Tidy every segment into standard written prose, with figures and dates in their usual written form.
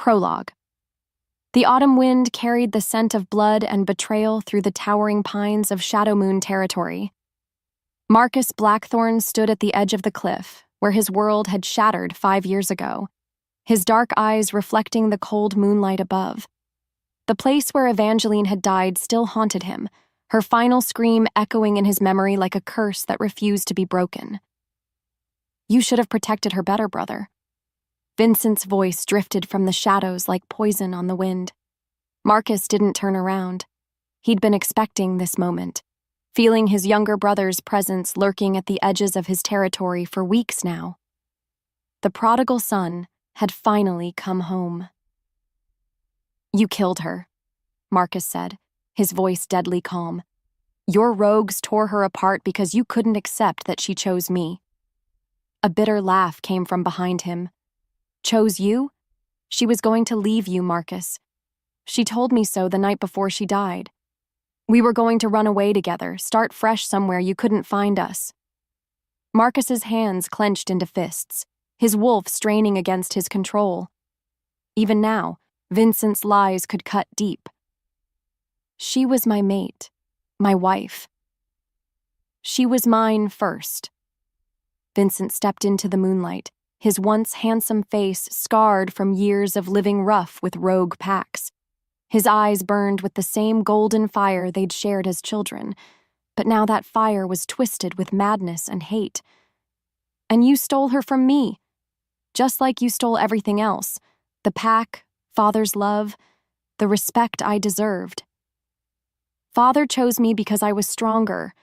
Prologue. The autumn wind carried the scent of blood and betrayal through the towering pines of Shadow Moon territory. Marcus Blackthorn stood at the edge of the cliff, where his world had shattered 5 years ago, his dark eyes reflecting the cold moonlight above. The place where Evangeline had died still haunted him, her final scream echoing in his memory like a curse that refused to be broken. "You should have protected her better, brother." Vincent's voice drifted from the shadows like poison on the wind. Marcus didn't turn around. He'd been expecting this moment, feeling his younger brother's presence lurking at the edges of his territory for weeks now. The prodigal son had finally come home. "You killed her," Marcus said, his voice deadly calm. "Your rogues tore her apart because you couldn't accept that she chose me." A bitter laugh came from behind him. "Chose you? She was going to leave you, Marcus. She told me so the night before she died. We were going to run away together, start fresh somewhere you couldn't find us." Marcus's hands clenched into fists, his wolf straining against his control. Even now, Vincent's lies could cut deep. "She was my mate, my wife. She was mine first." Vincent stepped into the moonlight, his once handsome face scarred from years of living rough with rogue packs. His eyes burned with the same golden fire they'd shared as children, but now that fire was twisted with madness and hate. "And you stole her from me, just like you stole everything else, the pack, Father's love, the respect I deserved. Father chose me because I was stronger,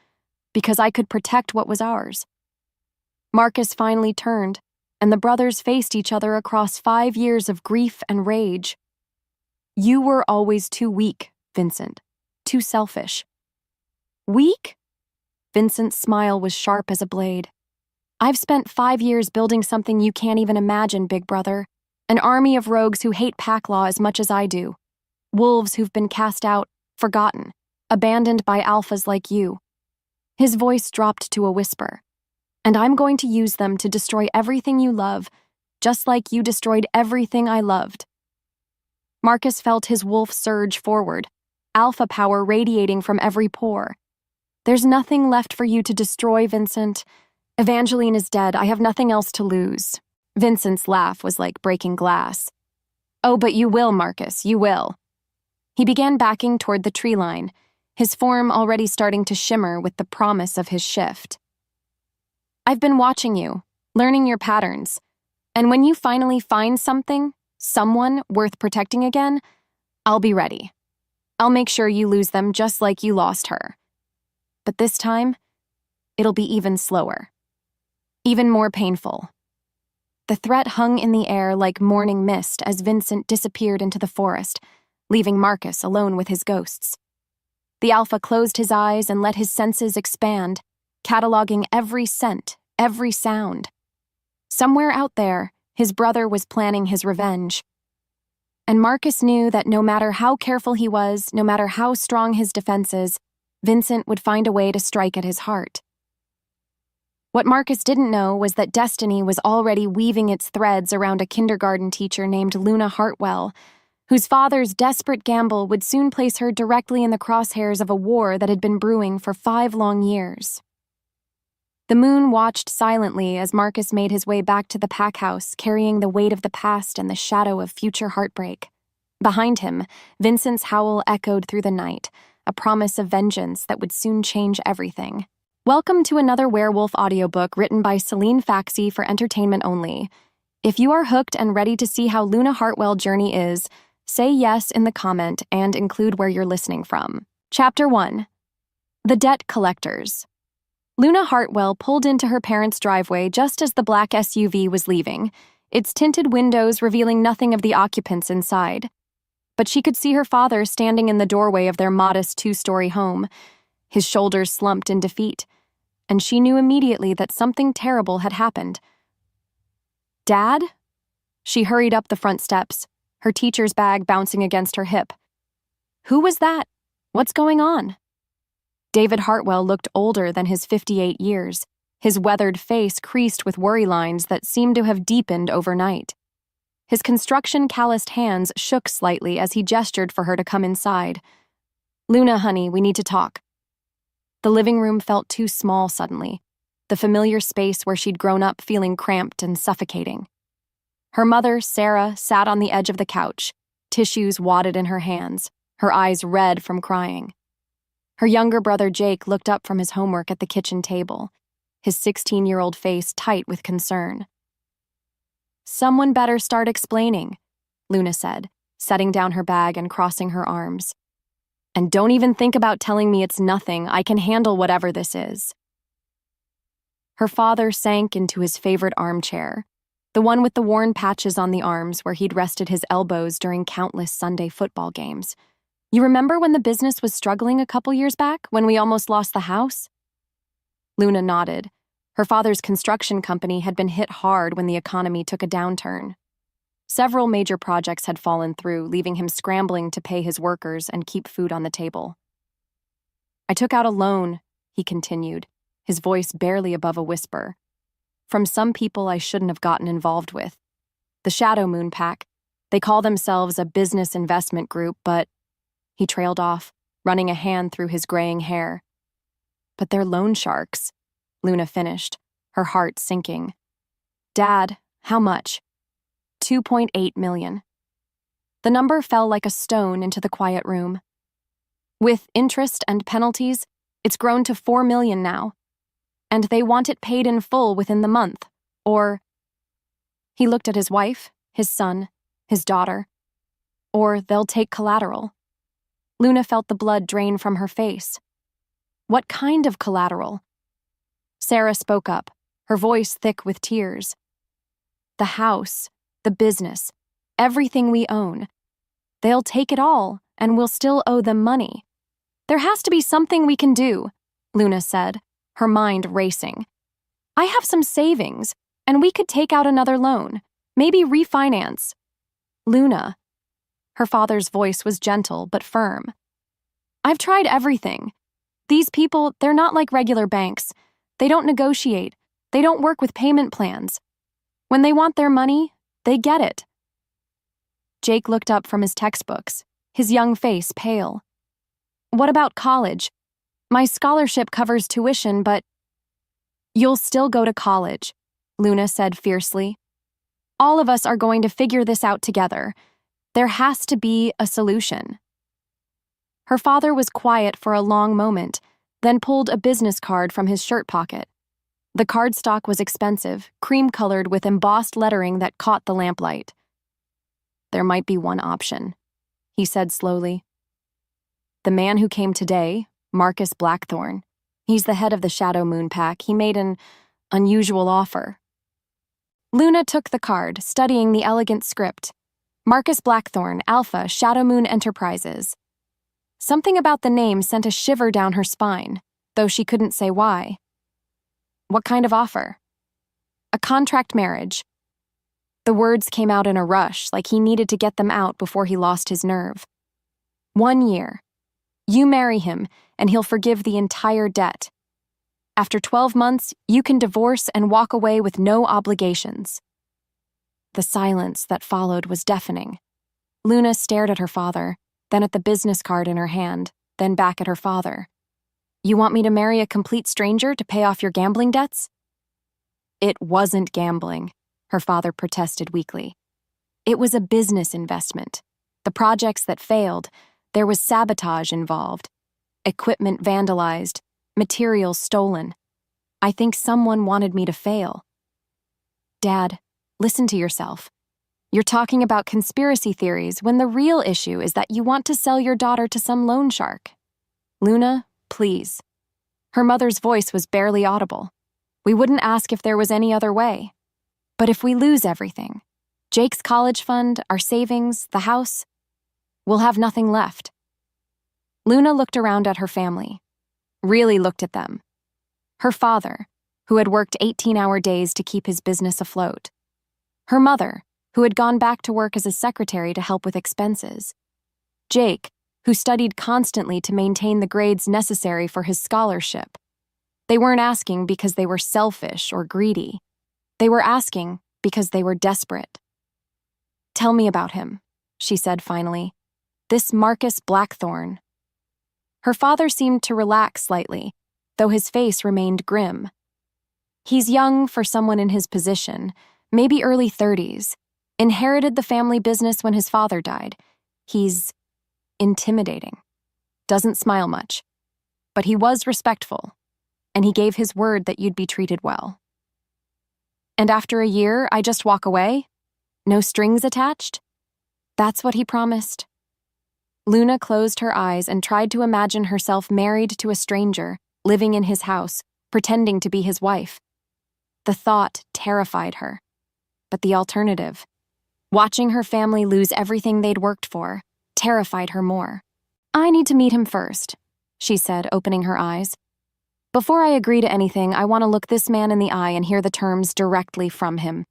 because I could protect what was ours." Marcus finally turned, and the brothers faced each other across 5 years of grief and rage. "You were always too weak, Vincent, too selfish." "Weak?" Vincent's smile was sharp as a blade. "I've spent 5 years building something you can't even imagine, big brother. An army of rogues who hate pack law as much as I do. Wolves who've been cast out, forgotten, abandoned by alphas like you." His voice dropped to a whisper. "And I'm going to use them to destroy everything you love, just like you destroyed everything I loved." Marcus felt his wolf surge forward, alpha power radiating from every pore. "There's nothing left for you to destroy, Vincent. Evangeline is dead. I have nothing else to lose." Vincent's laugh was like breaking glass. "Oh, but you will, Marcus, you will." He began backing toward the tree line, his form already starting to shimmer with the promise of his shift. "I've been watching you, learning your patterns, and when you finally find someone worth protecting again, I'll be ready. I'll make sure you lose them just like you lost her. But this time, it'll be even slower, even more painful." The threat hung in the air like morning mist as Vincent disappeared into the forest, leaving Marcus alone with his ghosts. The alpha closed his eyes and let his senses expand, cataloging every scent, every sound. Somewhere out there, his brother was planning his revenge. And Marcus knew that no matter how careful he was, no matter how strong his defenses, Vincent would find a way to strike at his heart. What Marcus didn't know was that destiny was already weaving its threads around a kindergarten teacher named Luna Hartwell, whose father's desperate gamble would soon place her directly in the crosshairs of a war that had been brewing for 5 long years. The moon watched silently as Marcus made his way back to the pack house, carrying the weight of the past and the shadow of future heartbreak. Behind him, Vincent's howl echoed through the night, a promise of vengeance that would soon change everything. Welcome to another werewolf audiobook written by Celine Faxi for entertainment only. If you are hooked and ready to see how Luna Hartwell journey is, say yes in the comment and include where you're listening from. Chapter 1. The Debt Collectors. Luna Hartwell pulled into her parents' driveway just as the black SUV was leaving, its tinted windows revealing nothing of the occupants inside. But she could see her father standing in the doorway of their modest 2-story home, his shoulders slumped in defeat, and she knew immediately that something terrible had happened. "Dad?" She hurried up the front steps, her teacher's bag bouncing against her hip. "Who was that? What's going on?" David Hartwell looked older than his 58 years, his weathered face creased with worry lines that seemed to have deepened overnight. His construction-calloused hands shook slightly as he gestured for her to come inside. "Luna, honey, we need to talk." The living room felt too small suddenly, the familiar space where she'd grown up feeling cramped and suffocating. Her mother, Sarah, sat on the edge of the couch, tissues wadded in her hands, her eyes red from crying. Her younger brother, Jake, looked up from his homework at the kitchen table, his 16-year-old face tight with concern. "Someone better start explaining," Luna said, setting down her bag and crossing her arms. "And don't even think about telling me it's nothing. I can handle whatever this is." Her father sank into his favorite armchair, the one with the worn patches on the arms where he'd rested his elbows during countless Sunday football games. "You remember when the business was struggling a couple years back, when we almost lost the house?" Luna nodded. Her father's construction company had been hit hard when the economy took a downturn. Several major projects had fallen through, leaving him scrambling to pay his workers and keep food on the table. "I took out a loan," he continued, his voice barely above a whisper, "from some people I shouldn't have gotten involved with. The Shadow Moon Pack. They call themselves a business investment group, but—" He trailed off, running a hand through his graying hair. "But they're loan sharks," Luna finished, her heart sinking. "Dad, how much?" 2.8 million. The number fell like a stone into the quiet room. "With interest and penalties, it's grown to 4 million now. And they want it paid in full within the month, or—" He looked at his wife, his son, his daughter. "Or they'll take collateral." Luna felt the blood drain from her face. "What kind of collateral?" Sarah spoke up, her voice thick with tears. "The house, the business, everything we own. They'll take it all, and we'll still owe them money." "There has to be something we can do," Luna said, her mind racing. "I have some savings, and we could take out another loan, maybe refinance." "Luna." Her father's voice was gentle but firm. "I've tried everything. These people, they're not like regular banks. They don't negotiate. They don't work with payment plans. When they want their money, they get it." Jake looked up from his textbooks, his young face pale. "What about college? My scholarship covers tuition, but—" "You'll still go to college," Luna said fiercely. "All of us are going to figure this out together. There has to be a solution." Her father was quiet for a long moment, then pulled a business card from his shirt pocket. The cardstock was expensive, cream-colored with embossed lettering that caught the lamplight. "There might be one option," he said slowly. "The man who came today, Marcus Blackthorne, he's the head of the Shadow Moon Pack. He made an unusual offer." Luna took the card, studying the elegant script. Marcus Blackthorne, Alpha, Shadow Moon Enterprises. Something about the name sent a shiver down her spine, though she couldn't say why. "What kind of offer?" "A contract marriage." The words came out in a rush, like he needed to get them out before he lost his nerve. 1 year. You marry him, and he'll forgive the entire debt. After 12 months, you can divorce and walk away with no obligations. The silence that followed was deafening. Luna stared at her father, then at the business card in her hand, then back at her father. "You want me to marry a complete stranger to pay off your gambling debts?" "It wasn't gambling," her father protested weakly. "It was a business investment. The projects that failed, there was sabotage involved. Equipment vandalized, materials stolen. I think someone wanted me to fail." "Dad, listen to yourself. You're talking about conspiracy theories when the real issue is that you want to sell your daughter to some loan shark. Luna, please." Her mother's voice was barely audible. "We wouldn't ask if there was any other way. But if we lose everything, Jake's college fund, our savings, the house, we'll have nothing left." Luna looked around at her family, really looked at them. Her father, who had worked 18-hour days to keep his business afloat. Her mother, who had gone back to work as a secretary to help with expenses. Jake, who studied constantly to maintain the grades necessary for his scholarship. They weren't asking because they were selfish or greedy. They were asking because they were desperate. "Tell me about him," she said finally. "This Marcus Blackthorn." Her father seemed to relax slightly, though his face remained grim. "He's young for someone in his position, maybe early 30s. Inherited the family business when his father died. He's intimidating. Doesn't smile much. But he was respectful, and he gave his word that you'd be treated well." "And after a year, I just walk away? No strings attached?" "That's what he promised." Luna closed her eyes and tried to imagine herself married to a stranger, living in his house, pretending to be his wife. The thought terrified her. But the alternative, watching her family lose everything they'd worked for, terrified her more. "I need to meet him first," she said, opening her eyes. "Before I agree to anything, I want to look this man in the eye and hear the terms directly from him."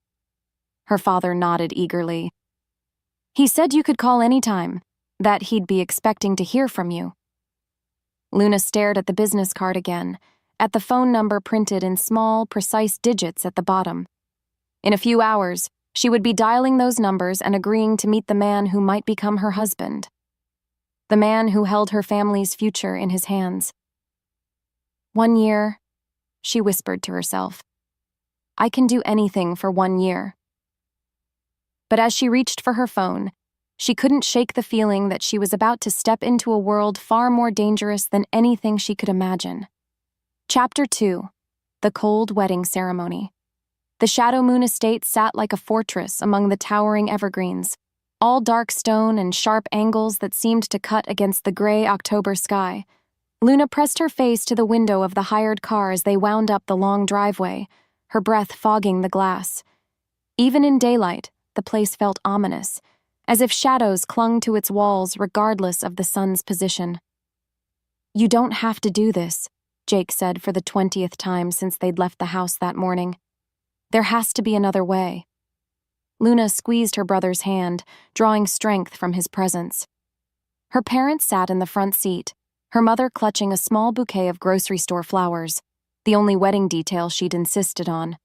Her father nodded eagerly. "He said you could call any time, that he'd be expecting to hear from you." Luna stared at the business card again, at the phone number printed in small, precise digits at the bottom. In a few hours, she would be dialing those numbers and agreeing to meet the man who might become her husband. The man who held her family's future in his hands. 1 year, she whispered to herself. "I can do anything for 1 year." But as she reached for her phone, she couldn't shake the feeling that she was about to step into a world far more dangerous than anything she could imagine. Chapter 2: The Cold Wedding Ceremony. The Shadow Moon estate sat like a fortress among the towering evergreens, all dark stone and sharp angles that seemed to cut against the gray October sky. Luna pressed her face to the window of the hired car as they wound up the long driveway, her breath fogging the glass. Even in daylight, the place felt ominous, as if shadows clung to its walls regardless of the sun's position. "You don't have to do this," Jake said for the 20th time since they'd left the house that morning. "There has to be another way." Luna squeezed her brother's hand, drawing strength from his presence. Her parents sat in the front seat, her mother clutching a small bouquet of grocery store flowers, the only wedding detail she'd insisted on.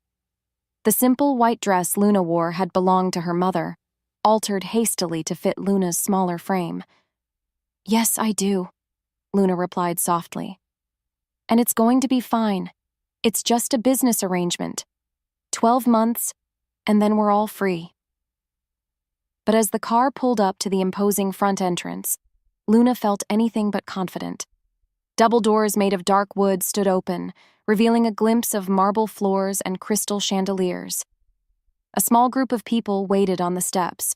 The simple white dress Luna wore had belonged to her mother, altered hastily to fit Luna's smaller frame. "Yes, I do," Luna replied softly. "And it's going to be fine. It's just a business arrangement. 12 months, and then we're all free." But as the car pulled up to the imposing front entrance, Luna felt anything but confident. Double doors made of dark wood stood open, revealing a glimpse of marble floors and crystal chandeliers. A small group of people waited on the steps.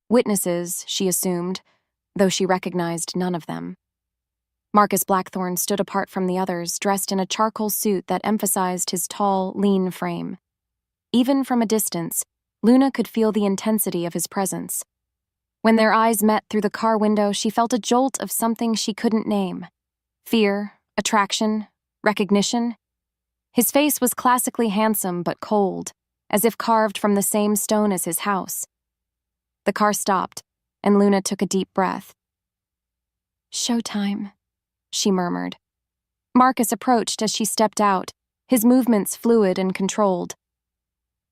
Witnesses, she assumed, though she recognized none of them. Marcus Blackthorn stood apart from the others, dressed in a charcoal suit that emphasized his tall, lean frame. Even from a distance, Luna could feel the intensity of his presence. When their eyes met through the car window, she felt a jolt of something she couldn't name. Fear, attraction, recognition. His face was classically handsome but cold, as if carved from the same stone as his house. The car stopped, and Luna took a deep breath. "Showtime," she murmured. Marcus approached as she stepped out, his movements fluid and controlled.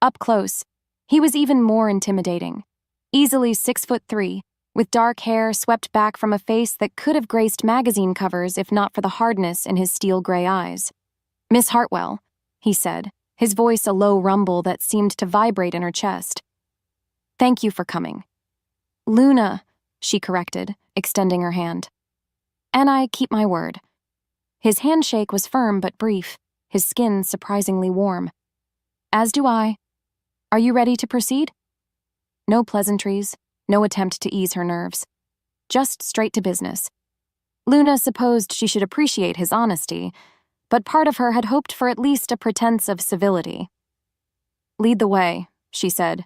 Up close, he was even more intimidating. Easily 6'3", with dark hair swept back from a face that could have graced magazine covers if not for the hardness in his steel-gray eyes. "Miss Hartwell," he said, his voice a low rumble that seemed to vibrate in her chest. "Thank you for coming." "Luna," she corrected, extending her hand. "And I keep my word." His handshake was firm but brief, his skin surprisingly warm. "As do I. Are you ready to proceed?" No pleasantries, no attempt to ease her nerves. Just straight to business. Luna supposed she should appreciate his honesty, but part of her had hoped for at least a pretense of civility. "Lead the way," she said.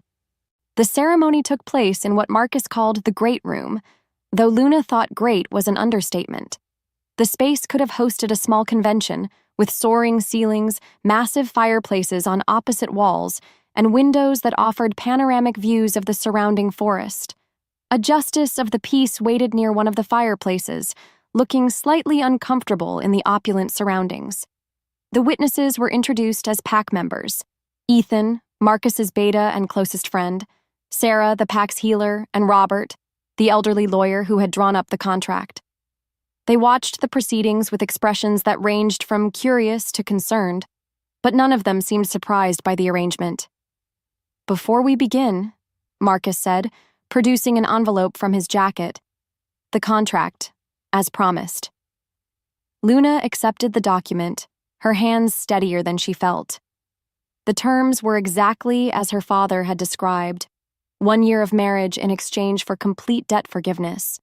The ceremony took place in what Marcus called the Great Room, though Luna thought great was an understatement. The space could have hosted a small convention, with soaring ceilings, massive fireplaces on opposite walls, and windows that offered panoramic views of the surrounding forest. A justice of the peace waited near one of the fireplaces, looking slightly uncomfortable in the opulent surroundings. The witnesses were introduced as pack members: Ethan, Marcus's beta and closest friend; Sarah, the pack's healer, and Robert, the elderly lawyer who had drawn up the contract. They watched the proceedings with expressions that ranged from curious to concerned, but none of them seemed surprised by the arrangement. "Before we begin," Marcus said, producing an envelope from his jacket, "the contract, as promised." Luna accepted the document, her hands steadier than she felt. The terms were exactly as her father had described: 1 year of marriage in exchange for complete debt forgiveness.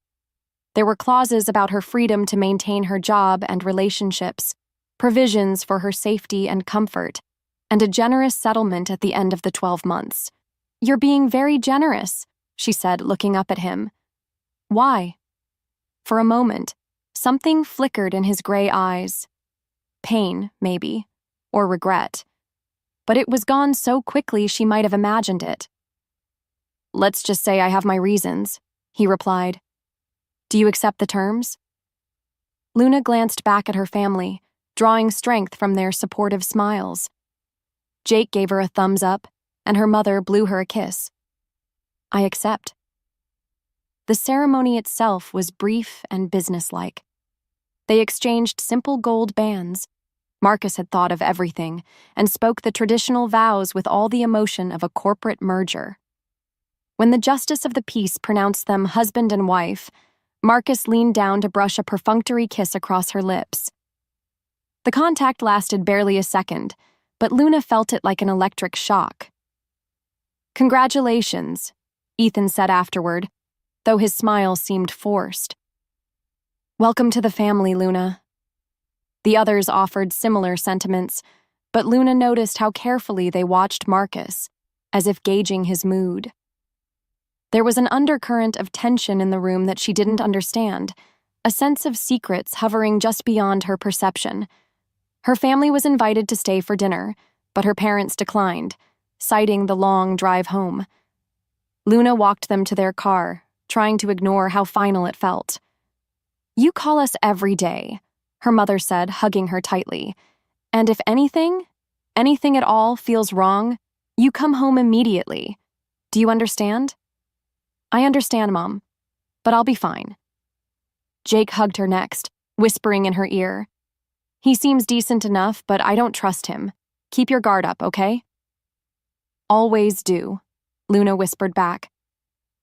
There were clauses about her freedom to maintain her job and relationships, provisions for her safety and comfort, and a generous settlement at the end of the 12 months. "You're being very generous," she said, looking up at him. "Why?" For a moment, something flickered in his gray eyes. Pain, maybe, or regret. But it was gone so quickly she might have imagined it. "Let's just say I have my reasons," he replied. "Do you accept the terms?" Luna glanced back at her family, drawing strength from their supportive smiles. Jake gave her a thumbs up, and her mother blew her a kiss. "I accept." The ceremony itself was brief and businesslike. They exchanged simple gold bands. Marcus had thought of everything and spoke the traditional vows with all the emotion of a corporate merger. When the justice of the peace pronounced them husband and wife, Marcus leaned down to brush a perfunctory kiss across her lips. The contact lasted barely a second, but Luna felt it like an electric shock. "Congratulations," Ethan said afterward, though his smile seemed forced. "Welcome to the family, Luna." The others offered similar sentiments, but Luna noticed how carefully they watched Marcus, as if gauging his mood. There was an undercurrent of tension in the room that she didn't understand, a sense of secrets hovering just beyond her perception. Her family was invited to stay for dinner, but her parents declined, citing the long drive home. Luna walked them to their car, trying to ignore how final it felt. "You call us every day," her mother said, hugging her tightly. "And if anything at all feels wrong, you come home immediately. Do you understand?" "I understand, Mom, but I'll be fine." Jake hugged her next, whispering in her ear, "He seems decent enough, but I don't trust him. Keep your guard up, okay?" "Always do," Luna whispered back.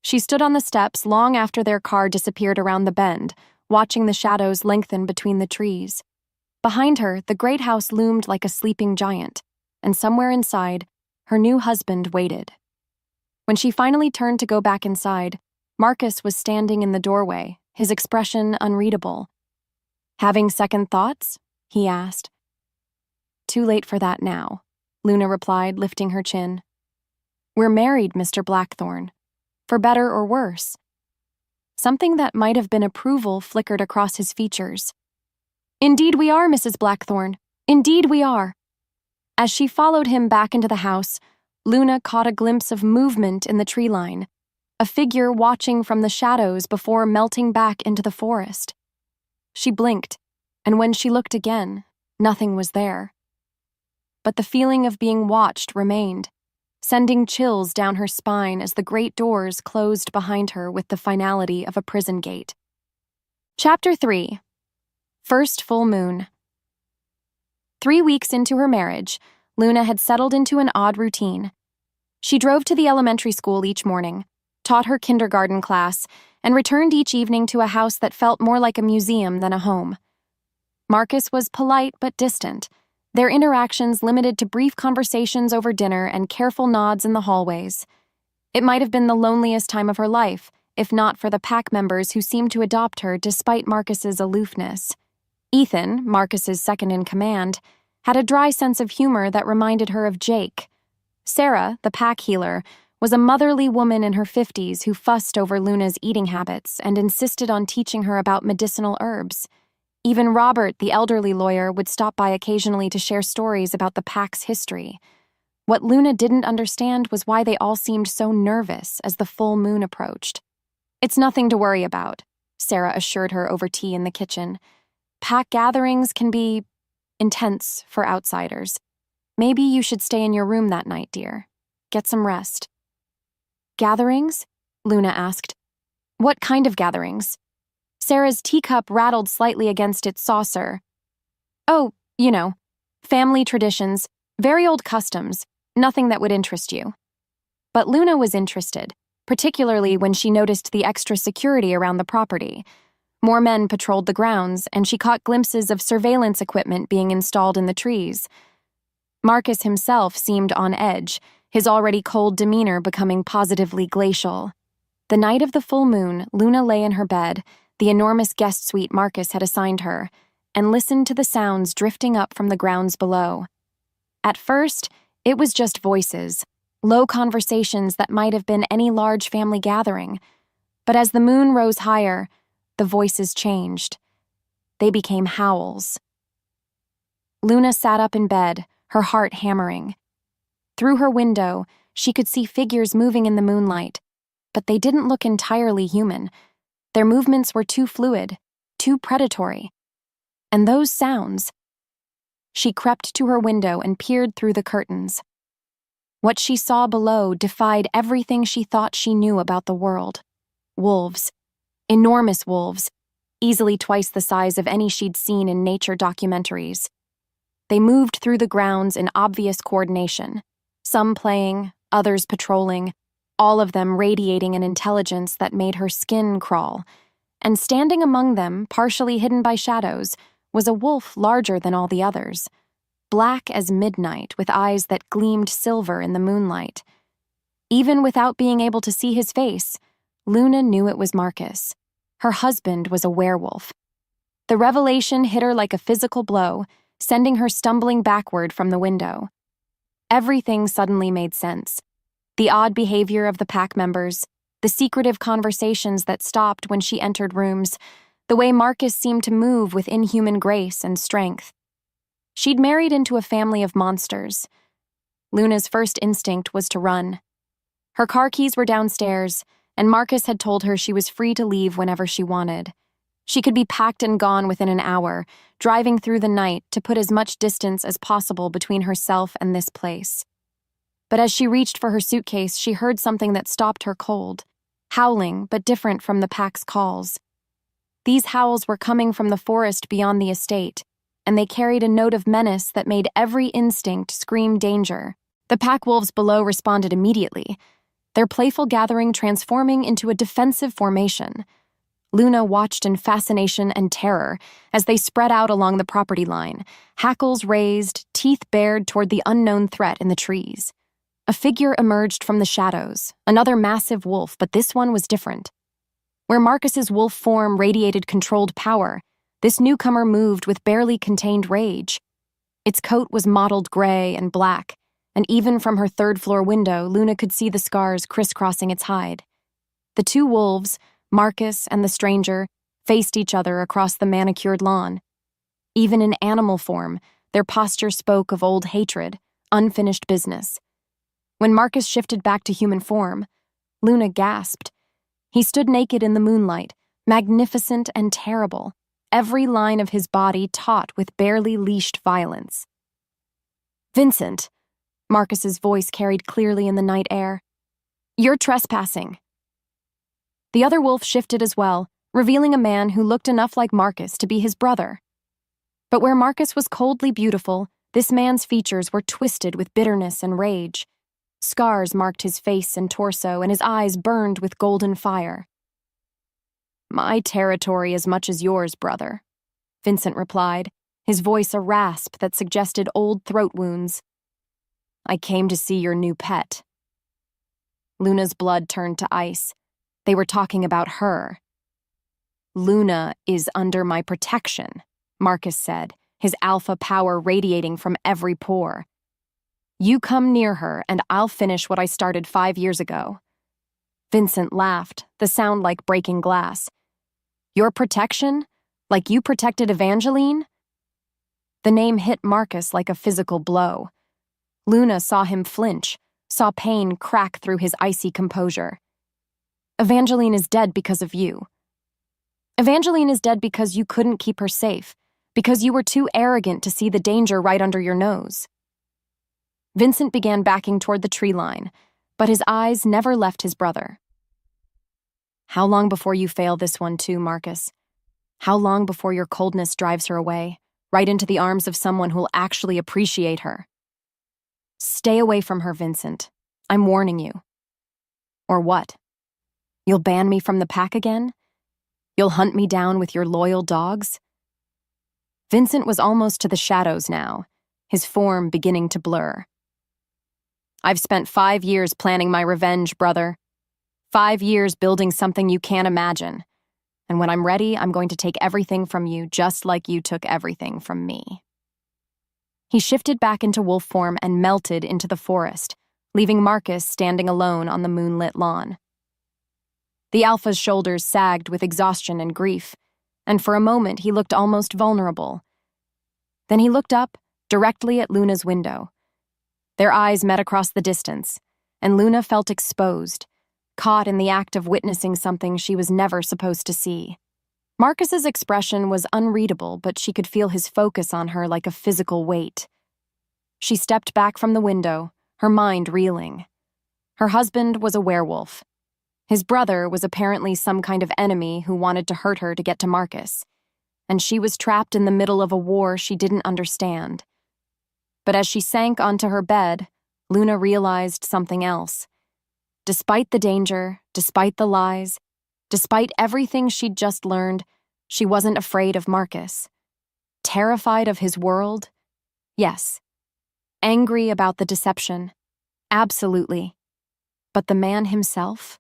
She stood on the steps long after their car disappeared around the bend, watching the shadows lengthen between the trees. Behind her, the great house loomed like a sleeping giant, and somewhere inside, her new husband waited. When she finally turned to go back inside, Marcus was standing in the doorway, his expression unreadable. "Having second thoughts?" he asked. "Too late for that now," Luna replied, lifting her chin. "We're married, Mr. Blackthorne. For better or worse." Something that might have been approval flickered across his features. "Indeed we are, Mrs. Blackthorne. Indeed we are." As she followed him back into the house, Luna caught a glimpse of movement in the tree line, a figure watching from the shadows before melting back into the forest. She blinked, and when she looked again, nothing was there. But the feeling of being watched remained, sending chills down her spine as the great doors closed behind her with the finality of a prison gate. Chapter 3. First Full Moon. 3 weeks into her marriage, Luna had settled into an odd routine. She drove to the elementary school each morning, taught her kindergarten class, and returned each evening to a house that felt more like a museum than a home. Marcus was polite but distant, their interactions limited to brief conversations over dinner and careful nods in the hallways. It might have been the loneliest time of her life, if not for the pack members who seemed to adopt her despite Marcus's aloofness. Ethan, Marcus's second-in-command, had a dry sense of humor that reminded her of Jake. Sarah, the pack healer, was a motherly woman in her 50s who fussed over Luna's eating habits and insisted on teaching her about medicinal herbs. Even Robert, the elderly lawyer, would stop by occasionally to share stories about the pack's history. What Luna didn't understand was why they all seemed so nervous as the full moon approached. "It's nothing to worry about," Sarah assured her over tea in the kitchen. "Pack gatherings can be intense for outsiders. Maybe you should stay in your room that night, dear. Get some rest." Gatherings? Luna asked. What kind of gatherings? Sarah's teacup rattled slightly against its saucer. Oh, family traditions, very old customs, nothing that would interest you. But Luna was interested, particularly when she noticed the extra security around the property. More men patrolled the grounds, and she caught glimpses of surveillance equipment being installed in the trees. Marcus himself seemed on edge, his already cold demeanor becoming positively glacial. The night of the full moon, Luna lay in her bed, the enormous guest suite Marcus had assigned her, and listened to the sounds drifting up from the grounds below. At first, it was just voices, low conversations that might have been any large family gathering. But as the moon rose higher, the voices changed. They became howls. Luna sat up in bed, her heart hammering. Through her window, she could see figures moving in the moonlight, but they didn't look entirely human. Their movements were too fluid, too predatory. And those sounds. She crept to her window and peered through the curtains. What she saw below defied everything she thought she knew about the world. Wolves. Enormous wolves, easily twice the size of any she'd seen in nature documentaries. They moved through the grounds in obvious coordination, some playing, others patrolling, all of them radiating an intelligence that made her skin crawl. And standing among them, partially hidden by shadows, was a wolf larger than all the others, black as midnight with eyes that gleamed silver in the moonlight. Even without being able to see his face, Luna knew it was Marcus. Her husband was a werewolf. The revelation hit her like a physical blow, sending her stumbling backward from the window. Everything suddenly made sense. The odd behavior of the pack members, the secretive conversations that stopped when she entered rooms, the way Marcus seemed to move with inhuman grace and strength. She'd married into a family of monsters. Luna's first instinct was to run. Her car keys were downstairs, and Marcus had told her she was free to leave whenever she wanted. She could be packed and gone within an hour, driving through the night to put as much distance as possible between herself and this place. But as she reached for her suitcase, she heard something that stopped her cold, howling but different from the pack's calls. These howls were coming from the forest beyond the estate, and they carried a note of menace that made every instinct scream danger. The pack wolves below responded immediately, their playful gathering transforming into a defensive formation. Luna watched in fascination and terror as they spread out along the property line, hackles raised, teeth bared toward the unknown threat in the trees. A figure emerged from the shadows, another massive wolf, but this one was different. Where Marcus's wolf form radiated controlled power, this newcomer moved with barely contained rage. Its coat was mottled gray and black, and even from her third-floor window, Luna could see the scars crisscrossing its hide. The two wolves, Marcus and the stranger, faced each other across the manicured lawn. Even in animal form, their posture spoke of old hatred, unfinished business. When Marcus shifted back to human form, Luna gasped. He stood naked in the moonlight, magnificent and terrible, every line of his body taut with barely leashed violence. "Vincent," Marcus's voice carried clearly in the night air. "You're trespassing." The other wolf shifted as well, revealing a man who looked enough like Marcus to be his brother. But where Marcus was coldly beautiful, this man's features were twisted with bitterness and rage. Scars marked his face and torso, and his eyes burned with golden fire. "My territory as much as yours, brother," Vincent replied, his voice a rasp that suggested old throat wounds. "I came to see your new pet." Luna's blood turned to ice. They were talking about her. "Luna is under my protection," Marcus said, his alpha power radiating from every pore. "You come near her, and I'll finish what I started 5 years ago." Vincent laughed, the sound like breaking glass. "Your protection? Like you protected Evangeline?" The name hit Marcus like a physical blow. Luna saw him flinch, saw pain crack through his icy composure. "Evangeline is dead because of you. Evangeline is dead because you couldn't keep her safe, because you were too arrogant to see the danger right under your nose." Vincent began backing toward the tree line, but his eyes never left his brother. How long before you fail this one too, Marcus? How long before your coldness drives her away, right into the arms of someone who'll actually appreciate her? Stay away from her, Vincent. I'm warning you. Or what? You'll ban me from the pack again? You'll hunt me down with your loyal dogs? Vincent was almost to the shadows now, his form beginning to blur. I've spent 5 years planning my revenge, brother. 5 years building something you can't imagine. And when I'm ready, I'm going to take everything from you just like you took everything from me. He shifted back into wolf form and melted into the forest, leaving Marcus standing alone on the moonlit lawn. The alpha's shoulders sagged with exhaustion and grief, and for a moment he looked almost vulnerable. Then he looked up, directly at Luna's window. Their eyes met across the distance, and Luna felt exposed, caught in the act of witnessing something she was never supposed to see. Marcus's expression was unreadable, but she could feel his focus on her like a physical weight. She stepped back from the window, her mind reeling. Her husband was a werewolf. His brother was apparently some kind of enemy who wanted to hurt her to get to Marcus, and she was trapped in the middle of a war she didn't understand. But as she sank onto her bed, Luna realized something else. Despite the danger, despite the lies, despite everything she'd just learned, she wasn't afraid of Marcus. Terrified of his world? Yes. Angry about the deception? Absolutely. But the man himself?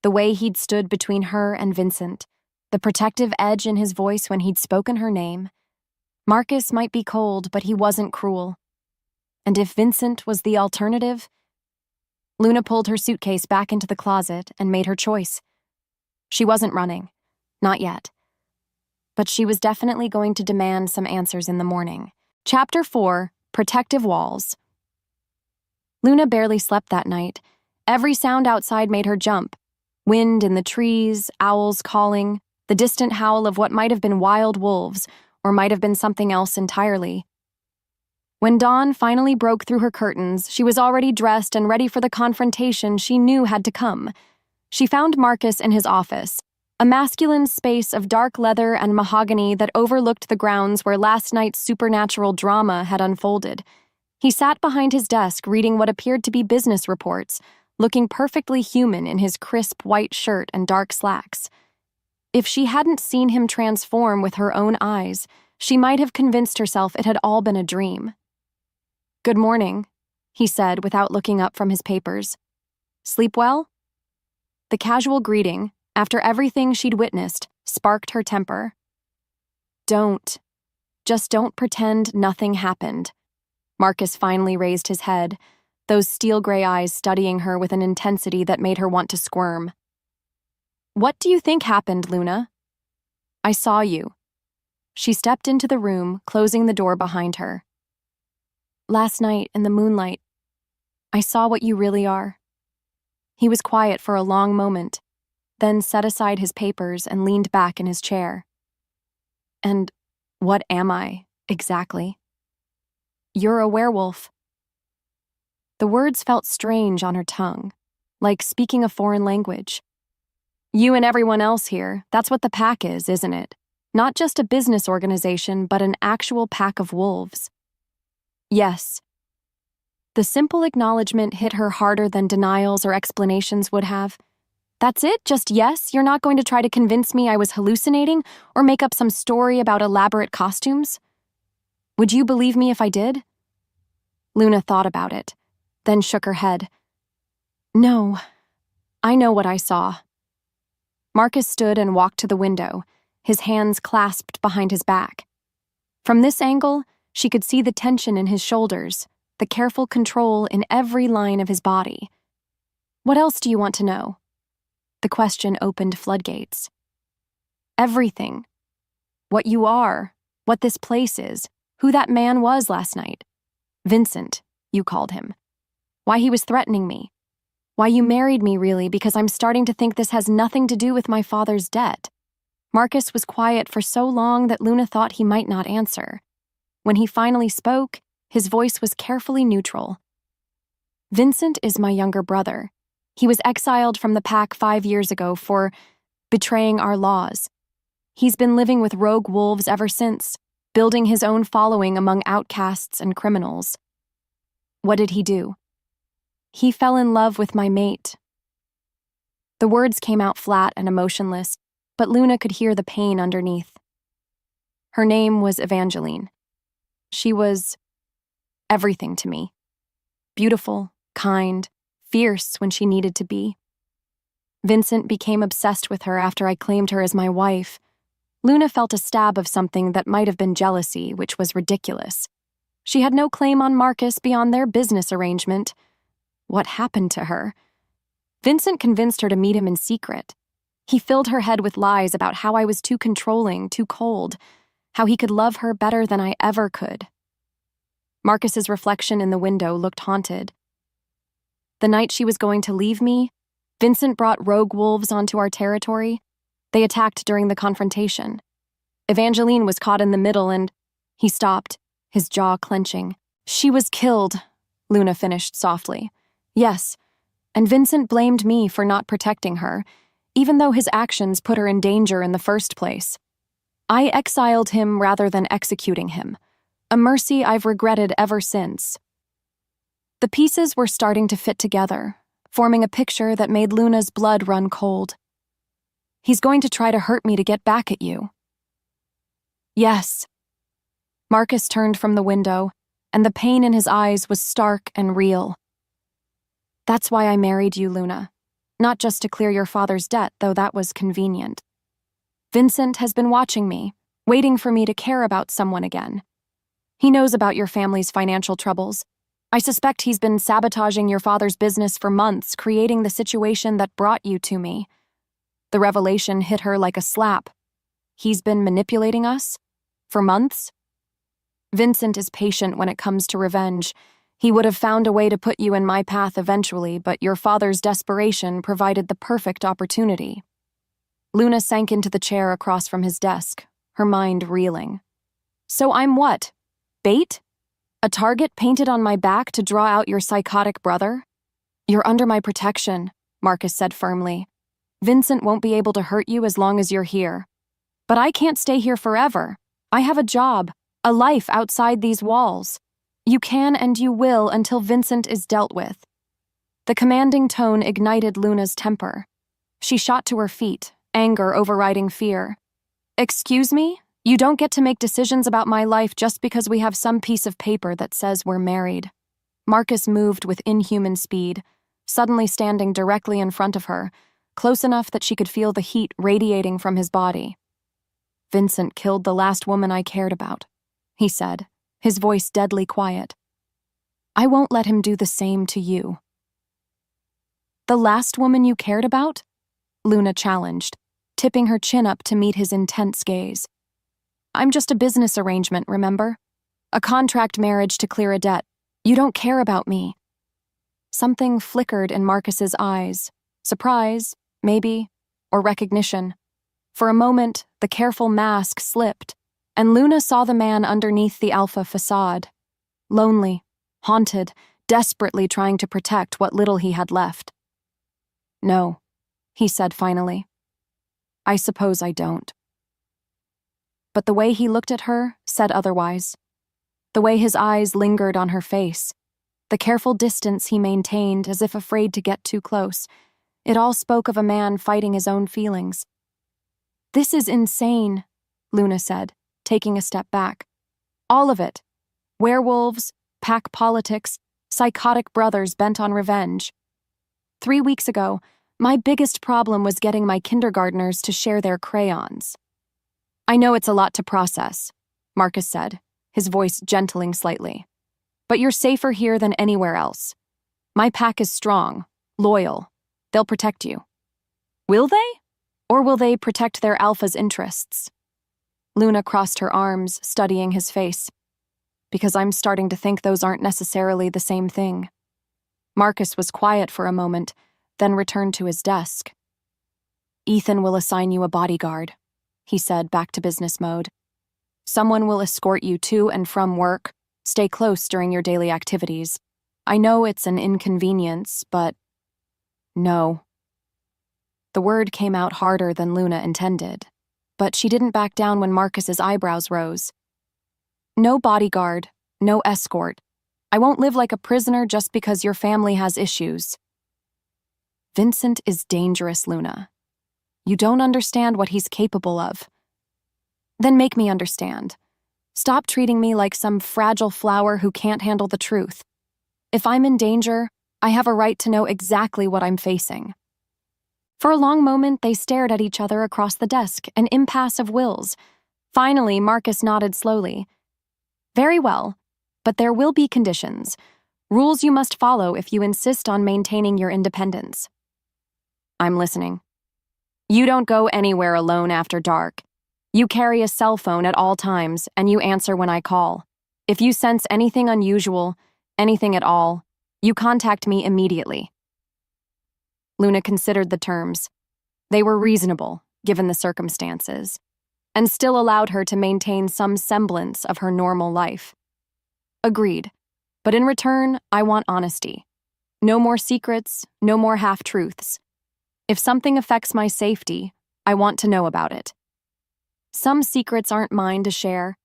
The way he'd stood between her and Vincent, the protective edge in his voice when he'd spoken her name. Marcus might be cold, but he wasn't cruel. And if Vincent was the alternative? Luna pulled her suitcase back into the closet and made her choice. She wasn't running. Not yet. But she was definitely going to demand some answers in the morning. Chapter 4, Protective Walls. Luna barely slept that night. Every sound outside made her jump. Wind in the trees, owls calling, the distant howl of what might have been wild wolves, or might have been something else entirely. When dawn finally broke through her curtains, she was already dressed and ready for the confrontation she knew had to come. She found Marcus in his office, a masculine space of dark leather and mahogany that overlooked the grounds where last night's supernatural drama had unfolded. He sat behind his desk reading what appeared to be business reports, looking perfectly human in his crisp white shirt and dark slacks. If she hadn't seen him transform with her own eyes, she might have convinced herself it had all been a dream. "Good morning," he said without looking up from his papers. "Sleep well?" The casual greeting, after everything she'd witnessed, sparked her temper. Just don't pretend nothing happened." Marcus finally raised his head, those steel-gray eyes studying her with an intensity that made her want to squirm. "What do you think happened, Luna?" "I saw you." She stepped into the room, closing the door behind her. "Last night, in the moonlight, I saw what you really are." He was quiet for a long moment, then set aside his papers and leaned back in his chair. "And what am I, exactly?" "You're a werewolf." The words felt strange on her tongue, like speaking a foreign language. "You and everyone else here, that's what the pack is, isn't it? Not just a business organization, but an actual pack of wolves." "Yes." The simple acknowledgement hit her harder than denials or explanations would have. "That's it? Just yes? You're not going to try to convince me I was hallucinating or make up some story about elaborate costumes? Would you believe me if I did?" Luna thought about it, then shook her head. "No, I know what I saw." Marcus stood and walked to the window, his hands clasped behind his back. From this angle, she could see the tension in his shoulders, the careful control in every line of his body. "What else do you want to know?" The question opened floodgates. "Everything. What you are, what this place is, who that man was last night. Vincent, you called him. Why he was threatening me. Why you married me, really, because I'm starting to think this has nothing to do with my father's debt." Marcus was quiet for so long that Luna thought he might not answer. When he finally spoke, his voice was carefully neutral. Vincent is my younger brother. He was exiled from the pack 5 years ago for betraying our laws. He's been living with rogue wolves ever since, building his own following among outcasts and criminals. What did he do? He fell in love with my mate. The words came out flat and emotionless, but Luna could hear the pain underneath. Her name was Evangeline. She was everything to me. Beautiful, kind, fierce when she needed to be. Vincent became obsessed with her after I claimed her as my wife. Luna felt a stab of something that might have been jealousy, which was ridiculous. She had no claim on Marcus beyond their business arrangement. What happened to her? Vincent convinced her to meet him in secret. He filled her head with lies about how I was too controlling, too cold, how he could love her better than I ever could. Marcus's reflection in the window looked haunted. The night she was going to leave me, Vincent brought rogue wolves onto our territory. They attacked during the confrontation. Evangeline was caught in the middle and he stopped, his jaw clenching. She was killed, Luna finished softly. Yes, and Vincent blamed me for not protecting her, even though his actions put her in danger in the first place. I exiled him rather than executing him, a mercy I've regretted ever since. The pieces were starting to fit together, forming a picture that made Luna's blood run cold. He's going to try to hurt me to get back at you. Yes. Marcus turned from the window, and the pain in his eyes was stark and real. That's why I married you, Luna. Not just to clear your father's debt, though that was convenient. Vincent has been watching me, waiting for me to care about someone again. He knows about your family's financial troubles. I suspect he's been sabotaging your father's business for months, creating the situation that brought you to me. The revelation hit her like a slap. He's been manipulating us? For months? Vincent is patient when it comes to revenge. He would have found a way to put you in my path eventually, but your father's desperation provided the perfect opportunity. Luna sank into the chair across from his desk, her mind reeling. So I'm what? Bait? A target painted on my back to draw out your psychotic brother? You're under my protection, Marcus said firmly. Vincent won't be able to hurt you as long as you're here. But I can't stay here forever. I have a job, a life outside these walls. You can and you will until Vincent is dealt with. The commanding tone ignited Luna's temper. She shot to her feet, anger overriding fear. Excuse me? You don't get to make decisions about my life just because we have some piece of paper that says we're married. Marcus moved with inhuman speed, suddenly standing directly in front of her, close enough that she could feel the heat radiating from his body. Vincent killed the last woman I cared about, he said, his voice deadly quiet. I won't let him do the same to you. The last woman you cared about? Luna challenged, tipping her chin up to meet his intense gaze. I'm just a business arrangement, remember? A contract marriage to clear a debt. You don't care about me. Something flickered in Marcus's eyes. Surprise, maybe, or recognition. For a moment, the careful mask slipped, and Luna saw the man underneath the alpha facade. Lonely, haunted, desperately trying to protect what little he had left. No, he said finally. I suppose I don't. But the way he looked at her said otherwise. The way his eyes lingered on her face, the careful distance he maintained as if afraid to get too close, it all spoke of a man fighting his own feelings. This is insane, Luna said, taking a step back. All of it. Werewolves, pack politics, psychotic brothers bent on revenge. 3 weeks ago, my biggest problem was getting my kindergartners to share their crayons. I know it's a lot to process, Marcus said, his voice gentling slightly. But you're safer here than anywhere else. My pack is strong, loyal. They'll protect you. Will they? Or will they protect their alpha's interests? Luna crossed her arms, studying his face. Because I'm starting to think those aren't necessarily the same thing. Marcus was quiet for a moment, then returned to his desk. Ethan will assign you a bodyguard, he said, back to business mode. Someone will escort you to and from work, stay close during your daily activities. I know it's an inconvenience, but no. The word came out harder than Luna intended, but she didn't back down when Marcus's eyebrows rose. No bodyguard, no escort. I won't live like a prisoner just because your family has issues. Vincent is dangerous, Luna. You don't understand what he's capable of. Then make me understand. Stop treating me like some fragile flower who can't handle the truth. If I'm in danger, I have a right to know exactly what I'm facing. For a long moment, they stared at each other across the desk, an impasse of wills. Finally, Marcus nodded slowly. Very well, but there will be conditions. Rules you must follow if you insist on maintaining your independence. I'm listening. You don't go anywhere alone after dark. You carry a cell phone at all times, and you answer when I call. If you sense anything unusual, anything at all, you contact me immediately. Luna considered the terms. They were reasonable, given the circumstances, and still allowed her to maintain some semblance of her normal life. Agreed, but in return, I want honesty. No more secrets, no more half-truths. If something affects my safety, I want to know about it. Some secrets aren't mine to share.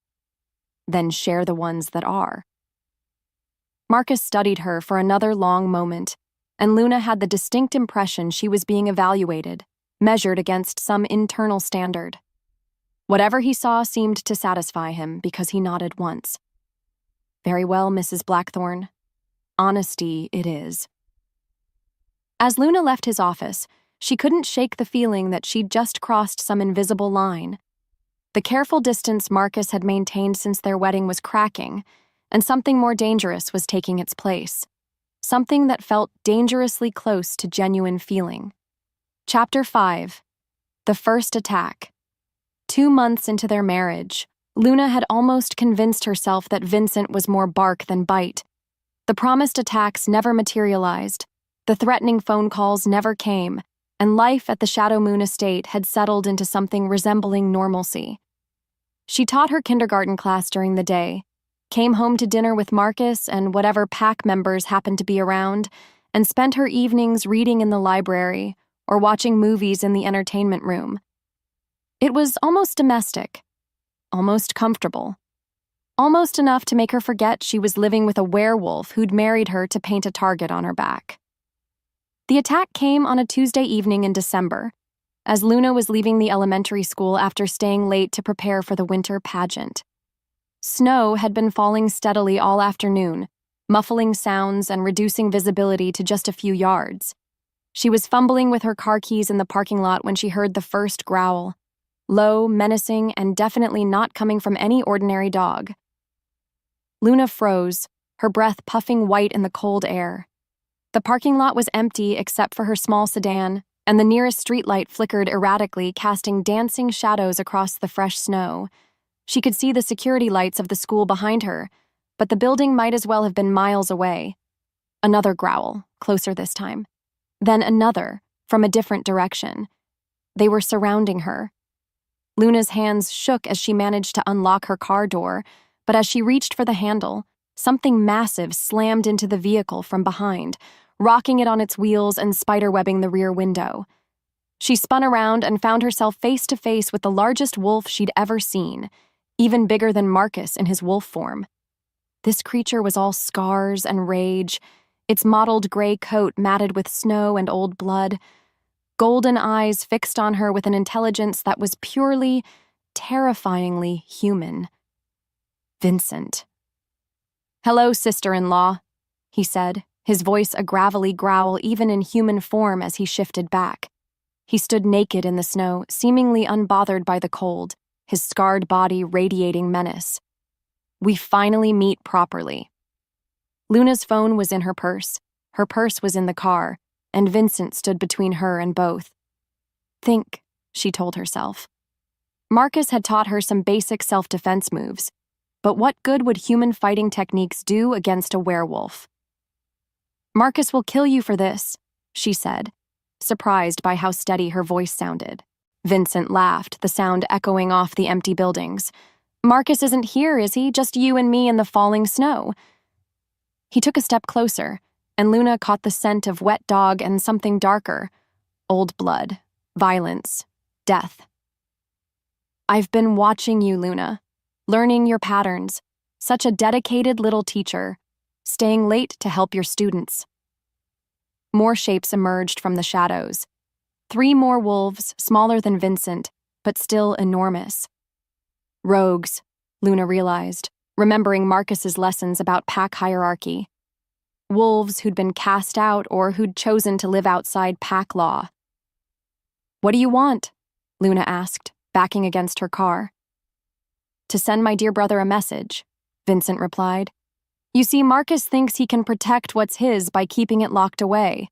Then share the ones that are. Marcus studied her for another long moment, and Luna had the distinct impression she was being evaluated, measured against some internal standard. Whatever he saw seemed to satisfy him because he nodded once. Very well, Mrs. Blackthorne. Honesty it is. As Luna left his office, she couldn't shake the feeling that she'd just crossed some invisible line. The careful distance Marcus had maintained since their wedding was cracking, and something more dangerous was taking its place. Something that felt dangerously close to genuine feeling. Chapter 5. The First Attack. 2 months into their marriage, Luna had almost convinced herself that Vincent was more bark than bite. The promised attacks never materialized, the threatening phone calls never came, and life at the Shadow Moon estate had settled into something resembling normalcy. She taught her kindergarten class during the day, came home to dinner with Marcus and whatever pack members happened to be around, and spent her evenings reading in the library or watching movies in the entertainment room. It was almost domestic, almost comfortable, almost enough to make her forget she was living with a werewolf who'd married her to paint a target on her back. The attack came on a Tuesday evening in December, as Luna was leaving the elementary school after staying late to prepare for the winter pageant. Snow had been falling steadily all afternoon, muffling sounds and reducing visibility to just a few yards. She was fumbling with her car keys in the parking lot when she heard the first growl, low, menacing, and definitely not coming from any ordinary dog. Luna froze, her breath puffing white in the cold air. The parking lot was empty except for her small sedan, and the nearest streetlight flickered erratically, casting dancing shadows across the fresh snow. She could see the security lights of the school behind her, but the building might as well have been miles away. Another growl, closer this time. Then another, from a different direction. They were surrounding her. Luna's hands shook as she managed to unlock her car door, but as she reached for the handle, something massive slammed into the vehicle from behind, rocking it on its wheels and spiderwebbing the rear window. She spun around and found herself face to face with the largest wolf she'd ever seen, even bigger than Marcus in his wolf form. This creature was all scars and rage, its mottled gray coat matted with snow and old blood, golden eyes fixed on her with an intelligence that was purely, terrifyingly human. Vincent. "Hello, sister-in-law," he said, his voice a gravelly growl even in human form as he shifted back. He stood naked in the snow, seemingly unbothered by the cold, his scarred body radiating menace. "We finally meet properly." Luna's phone was in her purse was in the car, and Vincent stood between her and both. Think, she told herself. Marcus had taught her some basic self-defense moves, but what good would human fighting techniques do against a werewolf? "Marcus will kill you for this," she said, surprised by how steady her voice sounded. Vincent laughed, the sound echoing off the empty buildings. "Marcus isn't here, is he? Just you and me in the falling snow." He took a step closer, and Luna caught the scent of wet dog and something darker: old blood, violence, death. "I've been watching you, Luna, learning your patterns. Such a dedicated little teacher, staying late to help your students." More shapes emerged from the shadows. 3 more wolves, smaller than Vincent, but still enormous. Rogues, Luna realized, remembering Marcus's lessons about pack hierarchy. Wolves who'd been cast out or who'd chosen to live outside pack law. "What do you want?" Luna asked, backing against her car. "To send my dear brother a message," Vincent replied. "You see, Marcus thinks he can protect what's his by keeping it locked away.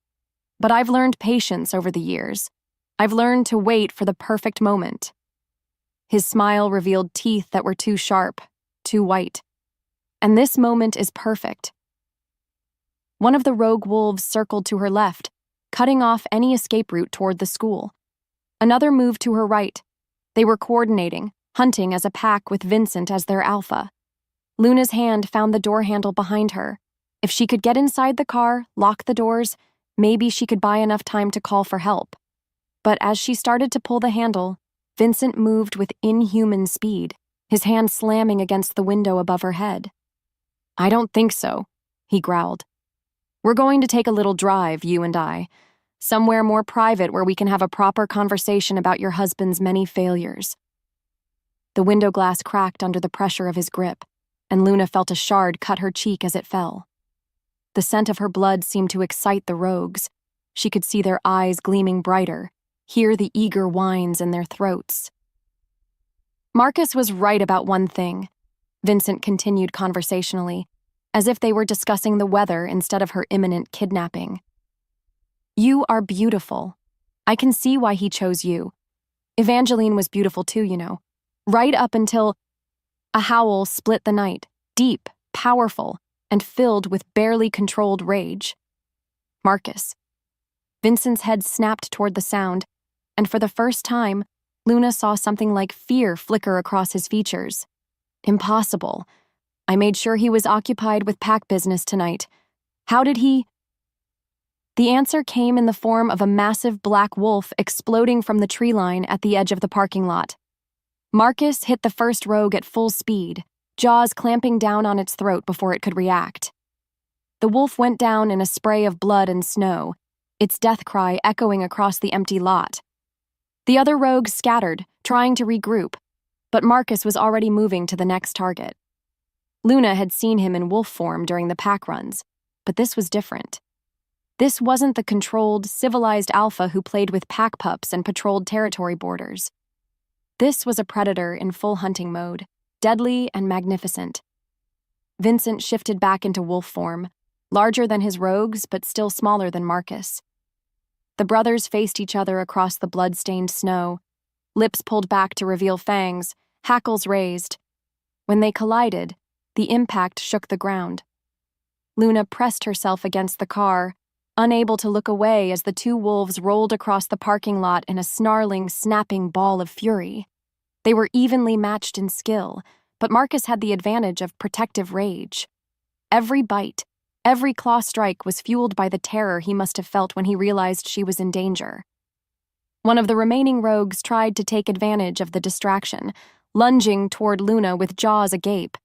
But I've learned patience over the years. I've learned to wait for the perfect moment." His smile revealed teeth that were too sharp, too white. "And this moment is perfect." One of the rogue wolves circled to her left, cutting off any escape route toward the school. Another moved to her right. They were coordinating, hunting as a pack with Vincent as their alpha. Luna's hand found the door handle behind her. If she could get inside the car, lock the doors, maybe she could buy enough time to call for help. But as she started to pull the handle, Vincent moved with inhuman speed, his hand slamming against the window above her head. "I don't think so," he growled. "We're going to take a little drive, you and I, somewhere more private where we can have a proper conversation about your husband's many failures." The window glass cracked under the pressure of his grip, and Luna felt a shard cut her cheek as it fell. The scent of her blood seemed to excite the rogues. She could see their eyes gleaming brighter, hear the eager whines in their throats. "Marcus was right about one thing," Vincent continued conversationally, as if they were discussing the weather instead of her imminent kidnapping. "You are beautiful. I can see why he chose you. Evangeline was beautiful too, you know. Right up until..." A howl split the night, deep, powerful, and filled with barely controlled rage. Marcus. Vincent's head snapped toward the sound, and for the first time, Luna saw something like fear flicker across his features. "Impossible. I made sure he was occupied with pack business tonight. How did he..." The answer came in the form of a massive black wolf exploding from the tree line at the edge of the parking lot. Marcus hit the first rogue at full speed, jaws clamping down on its throat before it could react. The wolf went down in a spray of blood and snow, its death cry echoing across the empty lot. The other rogues scattered, trying to regroup, but Marcus was already moving to the next target. Luna had seen him in wolf form during the pack runs, but this was different. This wasn't the controlled, civilized alpha who played with pack pups and patrolled territory borders. This was a predator in full hunting mode, deadly and magnificent. Vincent shifted back into wolf form, larger than his rogues but still smaller than Marcus. The brothers faced each other across the blood-stained snow, lips pulled back to reveal fangs, hackles raised. When they collided, the impact shook the ground. Luna pressed herself against the car, unable to look away as the 2 wolves rolled across the parking lot in a snarling, snapping ball of fury. They were evenly matched in skill, but Marcus had the advantage of protective rage. Every bite, every claw strike was fueled by the terror he must have felt when he realized she was in danger. One of the remaining rogues tried to take advantage of the distraction, lunging toward Luna with jaws agape.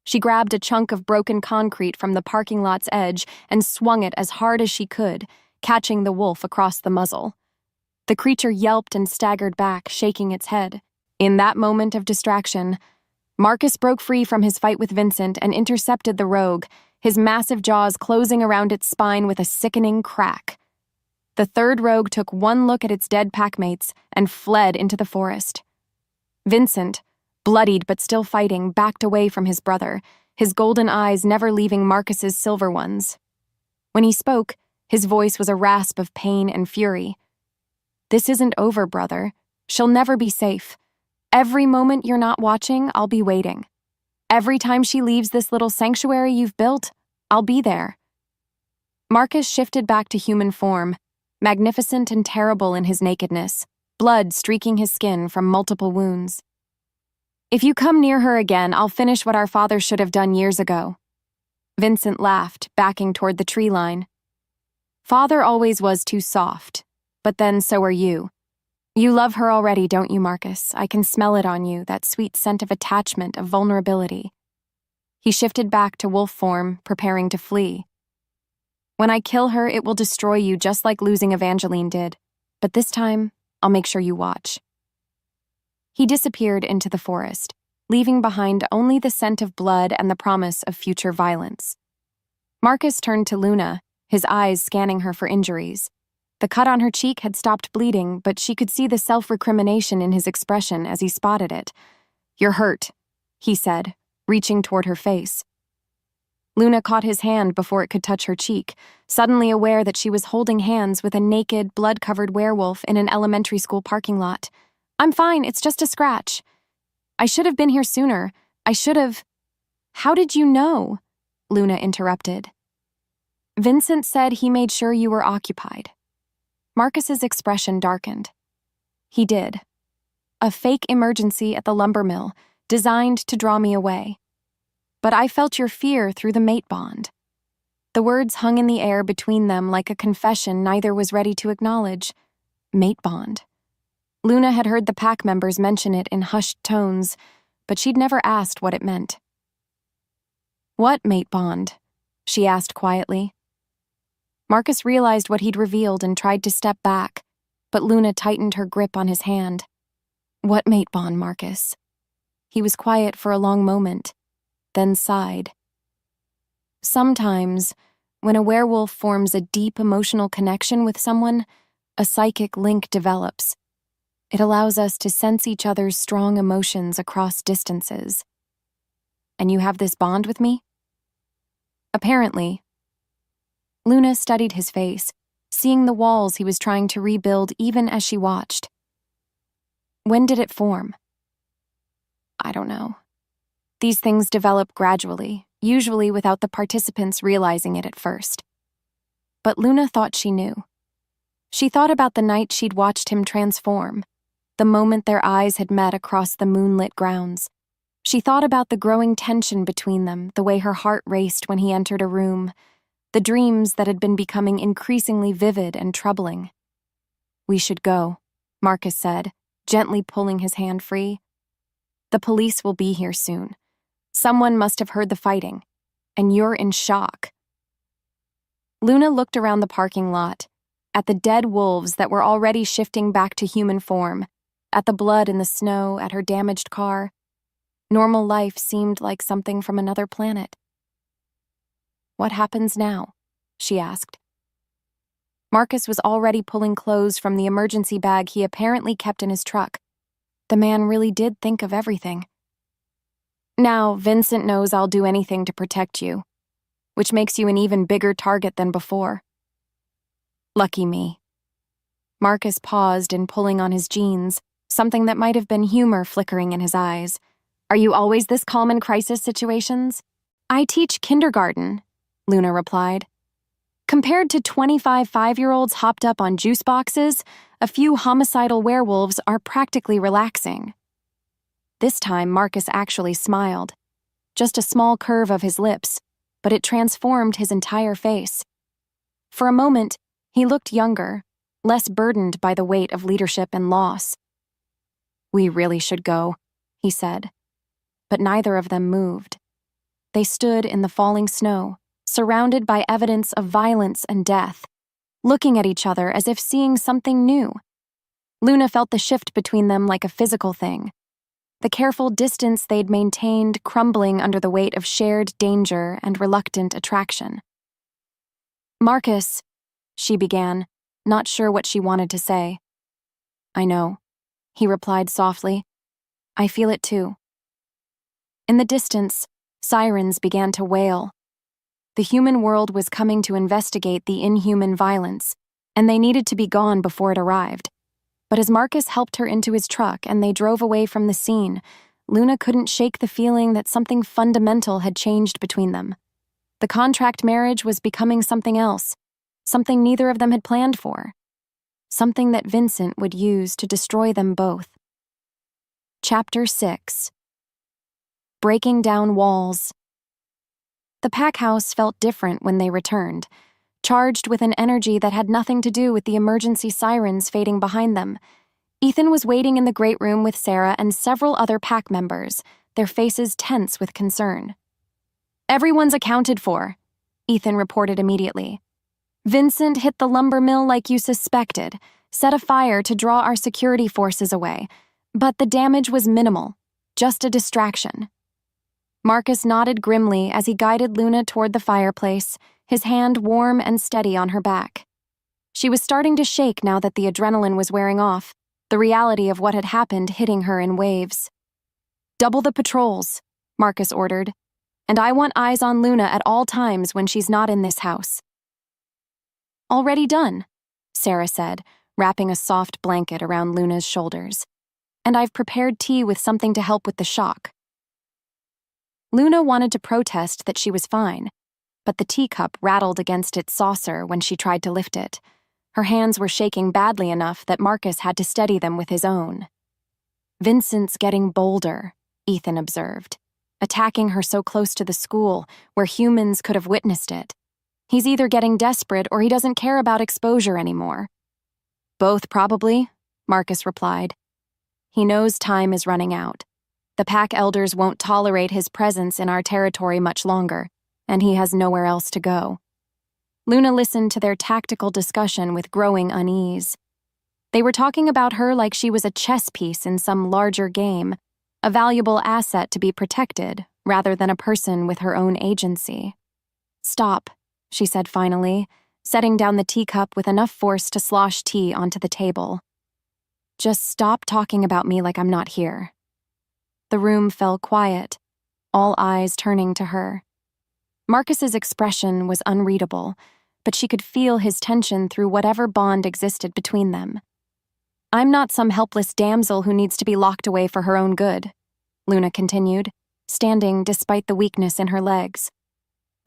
She grabbed a chunk of broken concrete from the parking lot's edge and swung it as hard as she could, catching the wolf across the muzzle. The creature yelped and staggered back, shaking its head. In that moment of distraction, Marcus broke free from his fight with Vincent and intercepted the rogue, his massive jaws closing around its spine with a sickening crack. The 3rd rogue took one look at its dead packmates and fled into the forest. Vincent, bloodied but still fighting, backed away from his brother, his golden eyes never leaving Marcus's silver ones. When he spoke, his voice was a rasp of pain and fury. "This isn't over, brother. She'll never be safe. Every moment you're not watching, I'll be waiting. Every time she leaves this little sanctuary you've built, I'll be there." Marcus shifted back to human form, magnificent and terrible in his nakedness, blood streaking his skin from multiple wounds. "If you come near her again, I'll finish what our father should have done years ago." Vincent laughed, backing toward the tree line. Father always was too soft, but then so are you. You love her already, don't you, Marcus? I can smell it on you, that sweet scent of attachment, of vulnerability. He shifted back to wolf form, preparing to flee. When I kill her, it will destroy you just like losing Evangeline did. But this time, I'll make sure you watch. He disappeared into the forest, leaving behind only the scent of blood and the promise of future violence. Marcus turned to Luna, his eyes scanning her for injuries. The cut on her cheek had stopped bleeding, but she could see the self-recrimination in his expression as he spotted it. "You're hurt," he said, reaching toward her face. Luna caught his hand before it could touch her cheek, suddenly aware that she was holding hands with a naked, blood-covered werewolf in an elementary school parking lot. "I'm fine, it's just a scratch. I should have been here sooner. I should have—" "How did you know?" Luna interrupted. "Vincent said he made sure you were occupied." Marcus's expression darkened. "He did. A fake emergency at the lumber mill, designed to draw me away. But I felt your fear through the mate bond." The words hung in the air between them like a confession neither was ready to acknowledge. Mate bond. Luna had heard the pack members mention it in hushed tones, but she'd never asked what it meant. "What mate bond?" she asked quietly. Marcus realized what he'd revealed and tried to step back, but Luna tightened her grip on his hand. "What mate bond, Marcus?" He was quiet for a long moment, then sighed. "Sometimes, when a werewolf forms a deep emotional connection with someone, a psychic link develops. It allows us to sense each other's strong emotions across distances. And you have this bond with me?" "Apparently." Luna studied his face, seeing the walls he was trying to rebuild even as she watched. "When did it form?" "I don't know. These things develop gradually, usually without the participants realizing it at first." But Luna thought she knew. She thought about the night she'd watched him transform, the moment their eyes had met across the moonlit grounds. She thought about the growing tension between them, the way her heart raced when he entered a room, the dreams that had been becoming increasingly vivid and troubling. "We should go," Marcus said, gently pulling his hand free. "The police will be here soon. Someone must have heard the fighting, and you're in shock." Luna looked around the parking lot, at the dead wolves that were already shifting back to human form, at the blood in the snow, at her damaged car. Normal life seemed like something from another planet. "What happens now?" she asked. Marcus was already pulling clothes from the emergency bag he apparently kept in his truck. The man really did think of everything. "Now, Vincent knows I'll do anything to protect you, which makes you an even bigger target than before." "Lucky me." Marcus paused in pulling on his jeans, something that might have been humor flickering in his eyes. "Are you always this calm in crisis situations?" "I teach kindergarten," Luna replied. "Compared to 25 5-year-olds hopped up on juice boxes, a few homicidal werewolves are practically relaxing." This time, Marcus actually smiled. Just a small curve of his lips, but it transformed his entire face. For a moment, he looked younger, less burdened by the weight of leadership and loss. "We really should go," he said. But neither of them moved. They stood in the falling snow, surrounded by evidence of violence and death, looking at each other as if seeing something new. Luna felt the shift between them like a physical thing, the careful distance they'd maintained crumbling under the weight of shared danger and reluctant attraction. "Marcus," she began, not sure what she wanted to say. "I know," he replied softly. "I feel it too." In the distance, sirens began to wail. The human world was coming to investigate the inhuman violence, and they needed to be gone before it arrived. But as Marcus helped her into his truck and they drove away from the scene, Luna couldn't shake the feeling that something fundamental had changed between them. The contract marriage was becoming something else, something neither of them had planned for, something that Vincent would use to destroy them both. Chapter 6. Breaking Down Walls. The pack house felt different when they returned, charged with an energy that had nothing to do with the emergency sirens fading behind them. Ethan was waiting in the great room with Sarah and several other pack members, their faces tense with concern. "Everyone's accounted for," Ethan reported immediately. "Vincent hit the lumber mill like you suspected, set a fire to draw our security forces away, but the damage was minimal, just a distraction." Marcus nodded grimly as he guided Luna toward the fireplace, his hand warm and steady on her back. She was starting to shake now that the adrenaline was wearing off, the reality of what had happened hitting her in waves. "Double the patrols," Marcus ordered, "and I want eyes on Luna at all times when she's not in this house." "Already done," Sarah said, wrapping a soft blanket around Luna's shoulders. "And I've prepared tea with something to help with the shock." Luna wanted to protest that she was fine, but the teacup rattled against its saucer when she tried to lift it. Her hands were shaking badly enough that Marcus had to steady them with his own. "Vincent's getting bolder," Ethan observed, "attacking her so close to the school, where humans could have witnessed it. He's either getting desperate or he doesn't care about exposure anymore." "Both, probably," Marcus replied. "He knows time is running out. The pack elders won't tolerate his presence in our territory much longer, and he has nowhere else to go." Luna listened to their tactical discussion with growing unease. They were talking about her like she was a chess piece in some larger game, a valuable asset to be protected, rather than a person with her own agency. "Stop," she said finally, setting down the teacup with enough force to slosh tea onto the table. "Just stop talking about me like I'm not here." The room fell quiet, all eyes turning to her. Marcus's expression was unreadable, but she could feel his tension through whatever bond existed between them. "I'm not some helpless damsel who needs to be locked away for her own good," Luna continued, standing despite the weakness in her legs.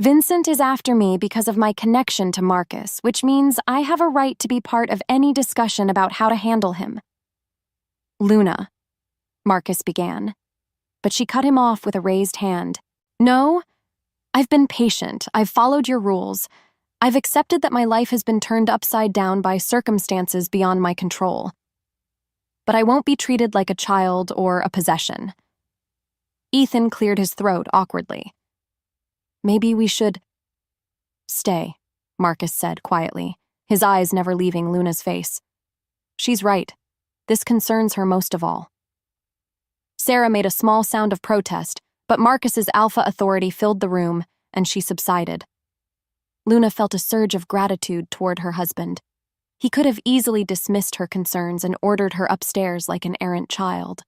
"Vincent is after me because of my connection to Marcus, which means I have a right to be part of any discussion about how to handle him." "Luna," Marcus began, but she cut him off with a raised hand. "No, I've been patient. I've followed your rules. I've accepted that my life has been turned upside down by circumstances beyond my control. But I won't be treated like a child or a possession." Ethan cleared his throat awkwardly. "Maybe we should—" "Stay," Marcus said quietly, his eyes never leaving Luna's face. "She's right. This concerns her most of all." Sarah made a small sound of protest, but Marcus's alpha authority filled the room, and she subsided. Luna felt a surge of gratitude toward her husband. He could have easily dismissed her concerns and ordered her upstairs like an errant child.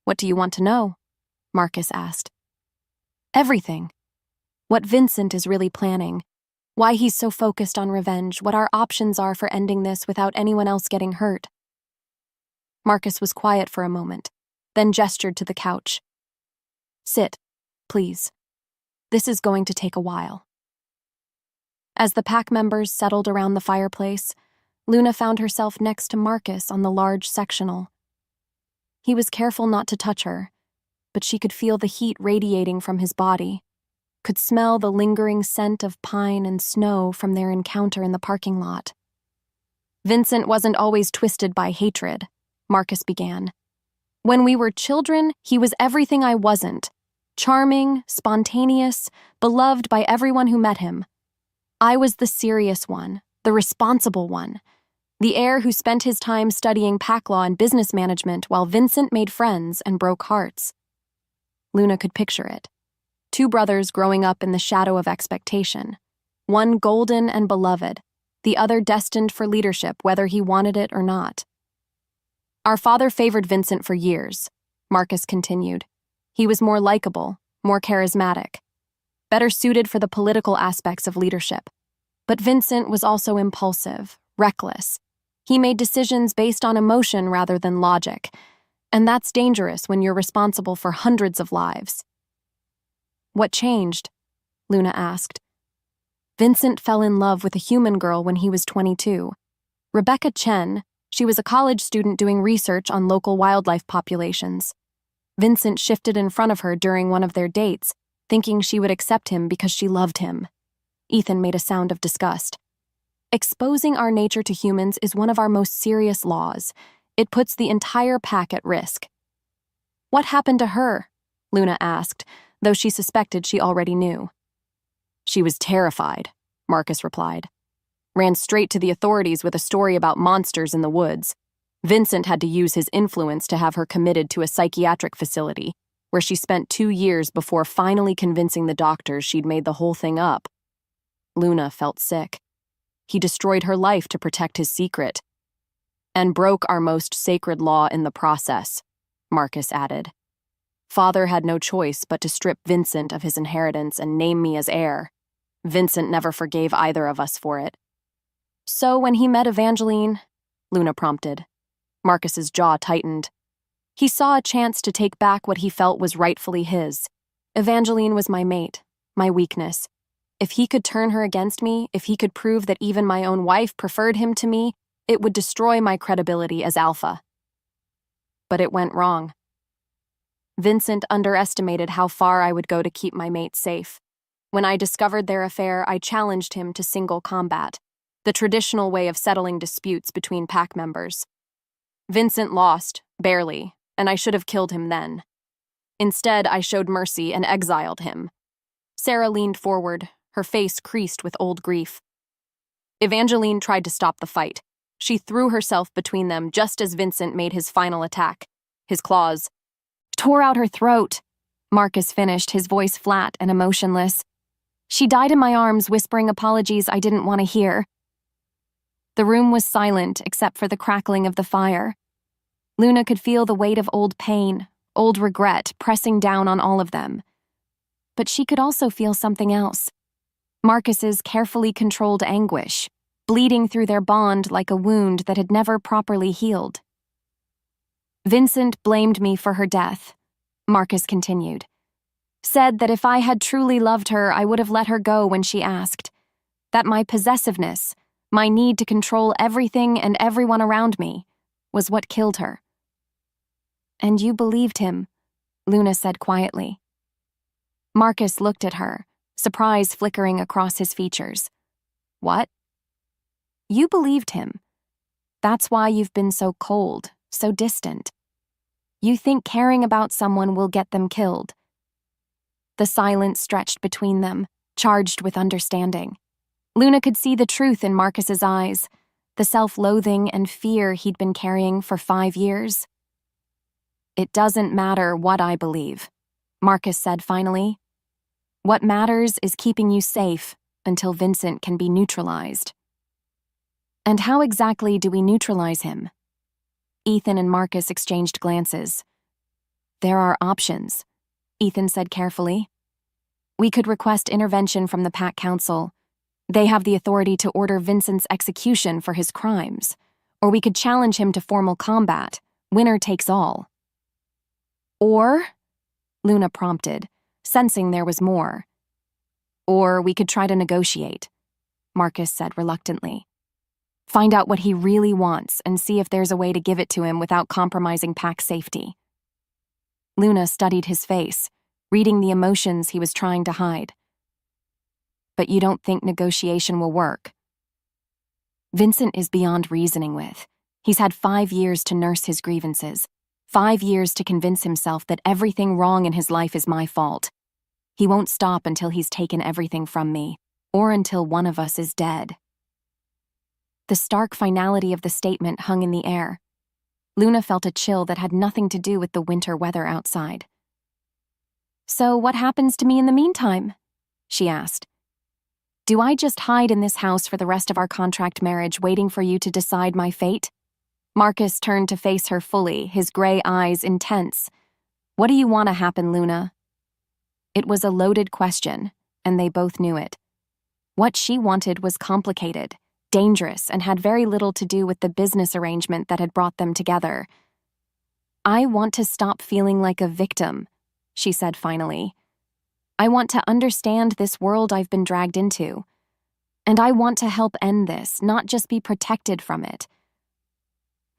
"What do you want to know?" Marcus asked. "Everything. What Vincent is really planning, why he's so focused on revenge, what our options are for ending this without anyone else getting hurt." Marcus was quiet for a moment, then gestured to the couch. "Sit, please. This is going to take a while." As the pack members settled around the fireplace, Luna found herself next to Marcus on the large sectional. He was careful not to touch her, but she could feel the heat radiating from his body, could smell the lingering scent of pine and snow from their encounter in the parking lot. "Vincent wasn't always twisted by hatred," Marcus began. "When we were children, he was everything I wasn't. Charming, spontaneous, beloved by everyone who met him. I was the serious one, the responsible one, the heir who spent his time studying pack law and business management while Vincent made friends and broke hearts." Luna could picture it. Two brothers growing up in the shadow of expectation. One golden and beloved, the other destined for leadership whether he wanted it or not. "Our father favored Vincent for years," Marcus continued. "He was more likable, more charismatic, better suited for the political aspects of leadership. But Vincent was also impulsive, reckless. He made decisions based on emotion rather than logic, and that's dangerous when you're responsible for hundreds of lives." "What changed?" Luna asked. "Vincent fell in love with a human girl when he was 22. Rebecca Chen, she was a college student doing research on local wildlife populations. Vincent shifted in front of her during one of their dates, thinking she would accept him because she loved him. Ethan made a sound of disgust. Exposing our nature to humans is one of our most serious laws. It puts the entire pack at risk. What happened to her? Luna asked, though she suspected she already knew. She was terrified, Marcus replied. Ran straight to the authorities with a story about monsters in the woods. Vincent had to use his influence to have her committed to a psychiatric facility, where she spent 2 years before finally convincing the doctors she'd made the whole thing up. Luna felt sick. He destroyed her life to protect his secret. And broke our most sacred law in the process, Marcus added. Father had no choice but to strip Vincent of his inheritance and name me as heir. Vincent never forgave either of us for it. So when he met Evangeline, Luna prompted. Marcus's jaw tightened. He saw a chance to take back what he felt was rightfully his. Evangeline was my mate, my weakness. If he could turn her against me, if he could prove that even my own wife preferred him to me, it would destroy my credibility as alpha. But it went wrong. Vincent underestimated how far I would go to keep my mate safe. When I discovered their affair, I challenged him to single combat, the traditional way of settling disputes between pack members. Vincent lost, barely, and I should have killed him then. Instead, I showed mercy and exiled him. Sarah leaned forward, her face creased with old grief. Evangeline tried to stop the fight. She threw herself between them just as Vincent made his final attack. His claws tore out her throat. Marcus finished, his voice flat and emotionless. She died in my arms, whispering apologies I didn't want to hear. The room was silent except for the crackling of the fire. Luna could feel the weight of old pain, old regret pressing down on all of them. But she could also feel something else. Marcus's carefully controlled anguish, bleeding through their bond like a wound that had never properly healed. Vincent blamed me for her death, Marcus continued. Said that if I had truly loved her, I would have let her go when she asked. That my possessiveness, my need to control everything and everyone around me, was what killed her. And you believed him, Luna said quietly. Marcus looked at her, surprise flickering across his features. What? You believed him. That's why you've been so cold, so distant. You think caring about someone will get them killed. The silence stretched between them, charged with understanding. Luna could see the truth in Marcus's eyes, the self-loathing and fear he'd been carrying for 5 years. It doesn't matter what I believe, Marcus said finally. What matters is keeping you safe until Vincent can be neutralized. And how exactly do we neutralize him? Ethan and Marcus exchanged glances. There are options, Ethan said carefully. We could request intervention from the Pack Council. They have the authority to order Vincent's execution for his crimes. Or we could challenge him to formal combat. Winner takes all. Or, Luna prompted, sensing there was more. Or we could try to negotiate, Marcus said reluctantly. Find out what he really wants and see if there's a way to give it to him without compromising Pack safety. Luna studied his face, reading the emotions he was trying to hide. But you don't think negotiation will work? Vincent is beyond reasoning with. He's had 5 years to nurse his grievances, 5 years to convince himself that everything wrong in his life is my fault. He won't stop until he's taken everything from me, or until one of us is dead. The stark finality of the statement hung in the air. Luna felt a chill that had nothing to do with the winter weather outside. So what happens to me in the meantime? She asked. Do I just hide in this house for the rest of our contract marriage, waiting for you to decide my fate? Marcus turned to face her fully, his gray eyes intense. What do you want to happen, Luna? It was a loaded question, and they both knew it. What she wanted was complicated, dangerous, and had very little to do with the business arrangement that had brought them together. I want to stop feeling like a victim, she said finally. I want to understand this world I've been dragged into. And I want to help end this, not just be protected from it.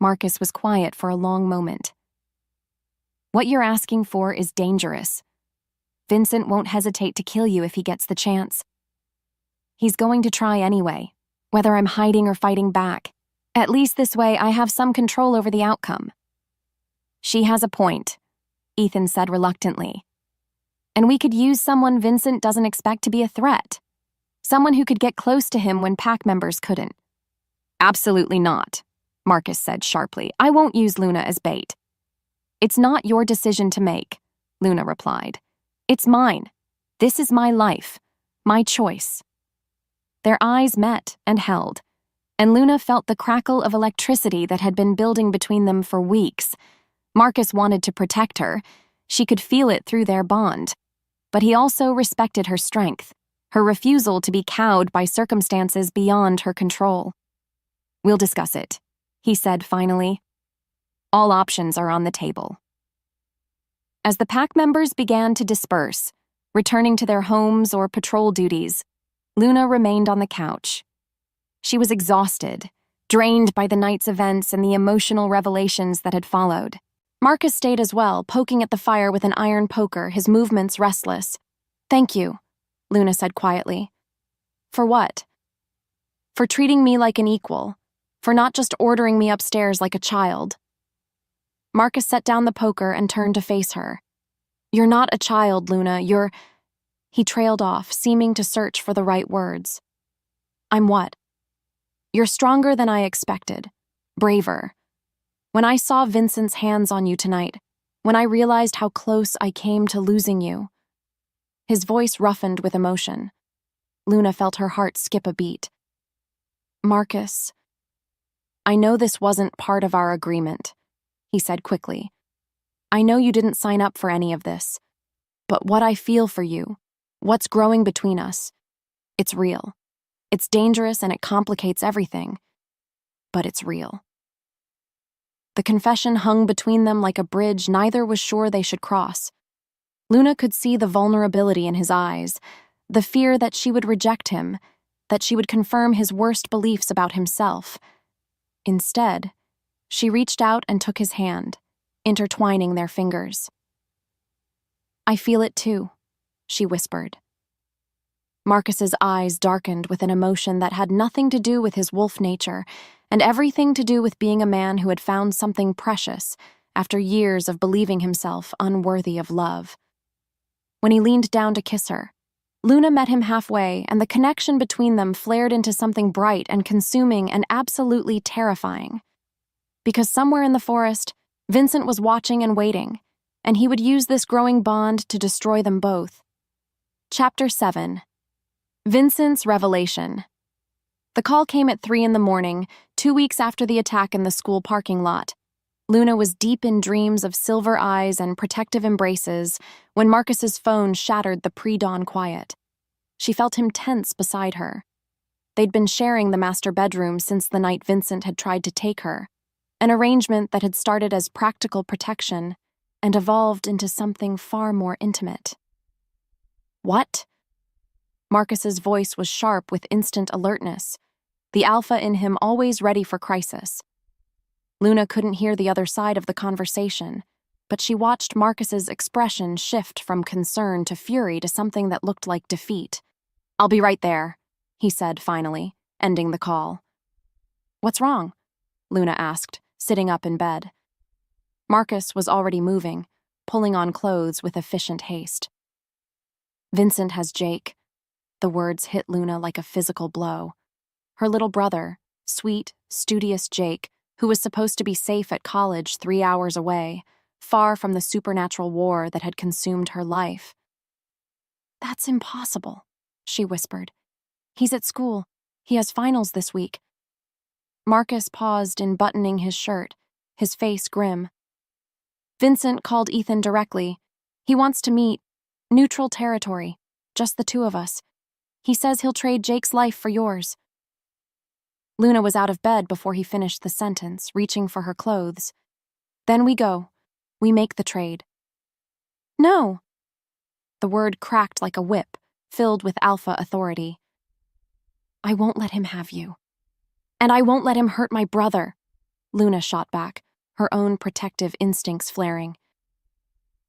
Marcus was quiet for a long moment. What you're asking for is dangerous. Vincent won't hesitate to kill you if he gets the chance. He's going to try anyway, whether I'm hiding or fighting back. At least this way I have some control over the outcome. She has a point, Ethan said reluctantly. And we could use someone Vincent doesn't expect to be a threat. Someone who could get close to him when pack members couldn't. Absolutely not, Marcus said sharply. I won't use Luna as bait. It's not your decision to make, Luna replied. It's mine. This is my life, my choice. Their eyes met and held, and Luna felt the crackle of electricity that had been building between them for weeks. Marcus wanted to protect her. She could feel it through their bond. But he also respected her strength, her refusal to be cowed by circumstances beyond her control. We'll discuss it, he said finally. All options are on the table. As the pack members began to disperse, returning to their homes or patrol duties, Luna remained on the couch. She was exhausted, drained by the night's events and the emotional revelations that had followed. Marcus stayed as well, poking at the fire with an iron poker, his movements restless. Thank you, Luna said quietly. For what? For treating me like an equal, for not just ordering me upstairs like a child. Marcus set down the poker and turned to face her. You're not a child, Luna, you're... He trailed off, seeming to search for the right words. I'm what? You're stronger than I expected, braver. When I saw Vincent's hands on you tonight, when I realized how close I came to losing you. His voice roughened with emotion. Luna felt her heart skip a beat. Marcus, I know this wasn't part of our agreement, he said quickly. I know you didn't sign up for any of this, but what I feel for you, what's growing between us, it's real. It's dangerous and it complicates everything, but it's real. The confession hung between them like a bridge neither was sure they should cross. Luna could see the vulnerability in his eyes, the fear that she would reject him, that she would confirm his worst beliefs about himself. Instead, she reached out and took his hand, intertwining their fingers. I feel it too, she whispered. Marcus's eyes darkened with an emotion that had nothing to do with his wolf nature and everything to do with being a man who had found something precious after years of believing himself unworthy of love. When he leaned down to kiss her, Luna met him halfway, and the connection between them flared into something bright and consuming and absolutely terrifying. Because somewhere in the forest, Vincent was watching and waiting, and he would use this growing bond to destroy them both. Chapter 7. Vincent's Revelation. The call came at 3 a.m, 2 weeks after the attack in the school parking lot. Luna was deep in dreams of silver eyes and protective embraces when Marcus's phone shattered the pre-dawn quiet. She felt him tense beside her. They'd been sharing the master bedroom since the night Vincent had tried to take her, an arrangement that had started as practical protection and evolved into something far more intimate. What? Marcus's voice was sharp with instant alertness, the alpha in him always ready for crisis. Luna couldn't hear the other side of the conversation, but she watched Marcus's expression shift from concern to fury to something that looked like defeat. I'll be right there, he said finally, ending the call. What's wrong? Luna asked, sitting up in bed. Marcus was already moving, pulling on clothes with efficient haste. Vincent has Jake. The words hit Luna like a physical blow. Her little brother, sweet, studious Jake, who was supposed to be safe at college 3 hours away, far from the supernatural war that had consumed her life. That's impossible, she whispered. He's at school. He has finals this week. Marcus paused in buttoning his shirt, his face grim. Vincent called Ethan directly. He wants to meet. Neutral territory. Just the two of us. He says he'll trade Jake's life for yours. Luna was out of bed before he finished the sentence, reaching for her clothes. Then we go. We make the trade. No. The word cracked like a whip, filled with alpha authority. I won't let him have you. And I won't let him hurt my brother, Luna shot back, her own protective instincts flaring.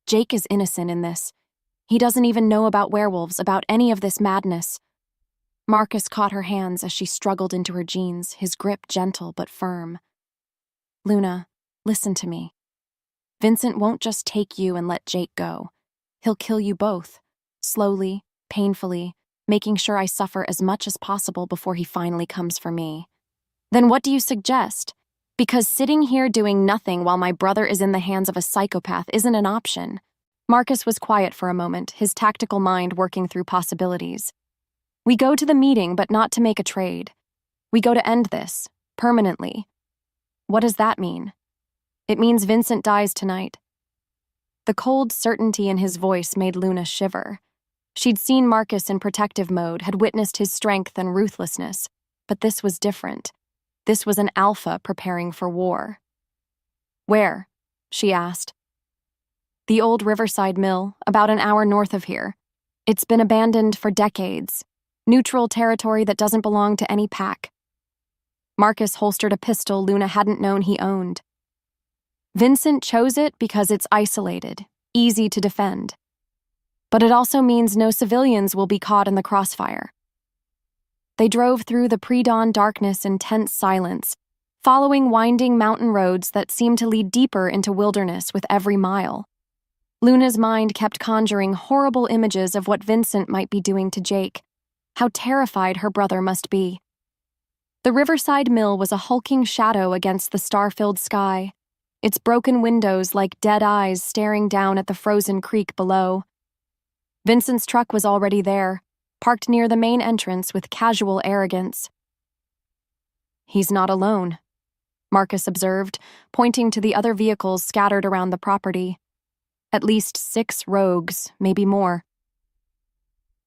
Jake is innocent in this. He doesn't even know about werewolves, about any of this madness. Marcus caught her hands as she struggled into her jeans, his grip gentle but firm. Luna, listen to me. Vincent won't just take you and let Jake go. He'll kill you both, slowly, painfully, making sure I suffer as much as possible before he finally comes for me. Then what do you suggest? Because sitting here doing nothing while my brother is in the hands of a psychopath isn't an option. Marcus was quiet for a moment, his tactical mind working through possibilities. We go to the meeting, but not to make a trade. We go to end this, permanently. What does that mean? It means Vincent dies tonight. The cold certainty in his voice made Luna shiver. She'd seen Marcus in protective mode, had witnessed his strength and ruthlessness, but this was different. This was an alpha preparing for war. Where? She asked. The old Riverside Mill, about an hour north of here. It's been abandoned for decades. Neutral territory that doesn't belong to any pack. Marcus holstered a pistol Luna hadn't known he owned. Vincent chose it because it's isolated, easy to defend. But it also means no civilians will be caught in the crossfire. They drove through the pre-dawn darkness in tense silence, following winding mountain roads that seemed to lead deeper into wilderness with every mile. Luna's mind kept conjuring horrible images of what Vincent might be doing to Jake, how terrified her brother must be. The Riverside Mill was a hulking shadow against the star-filled sky, its broken windows like dead eyes staring down at the frozen creek below. Vincent's truck was already there, parked near the main entrance with casual arrogance. He's not alone, Marcus observed, pointing to the other vehicles scattered around the property. At least 6 rogues, maybe more.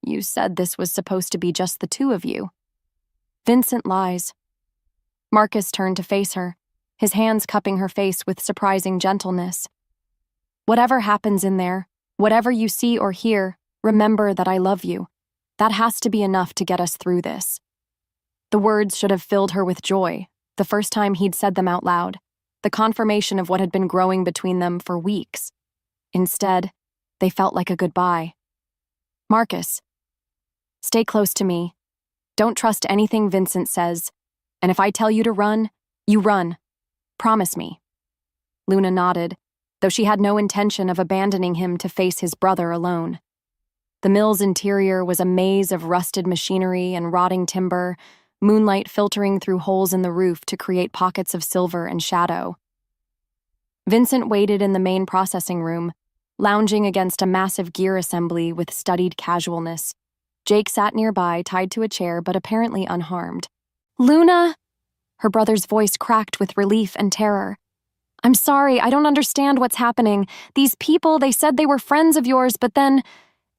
You said this was supposed to be just the 2 of you. Vincent lies. Marcus turned to face her, his hands cupping her face with surprising gentleness. Whatever happens in there, whatever you see or hear, remember that I love you. That has to be enough to get us through this. The words should have filled her with joy, the first time he'd said them out loud, the confirmation of what had been growing between them for weeks. Instead, they felt like a goodbye. Marcus, stay close to me. Don't trust anything Vincent says, and if I tell you to run, you run. Promise me. Luna nodded, though she had no intention of abandoning him to face his brother alone. The mill's interior was a maze of rusted machinery and rotting timber, moonlight filtering through holes in the roof to create pockets of silver and shadow. Vincent waited in the main processing room, lounging against a massive gear assembly with studied casualness. Jake sat nearby, tied to a chair, but apparently unharmed. Luna! Her brother's voice cracked with relief and terror. I'm sorry, I don't understand what's happening. These people, they said they were friends of yours, but then...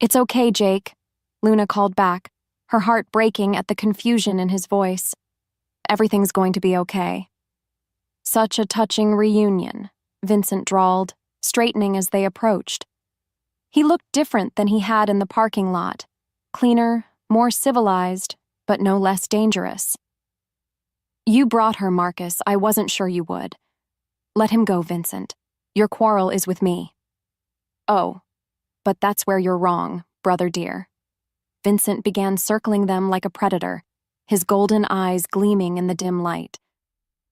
It's okay, Jake, Luna called back, her heart breaking at the confusion in his voice. Everything's going to be okay. Such a touching reunion, Vincent drawled, straightening as they approached. He looked different than he had in the parking lot. Cleaner, more civilized, but no less dangerous. You brought her, Marcus. I wasn't sure you would. Let him go, Vincent. Your quarrel is with me. Oh, but that's where you're wrong, brother dear. Vincent began circling them like a predator, his golden eyes gleaming in the dim light.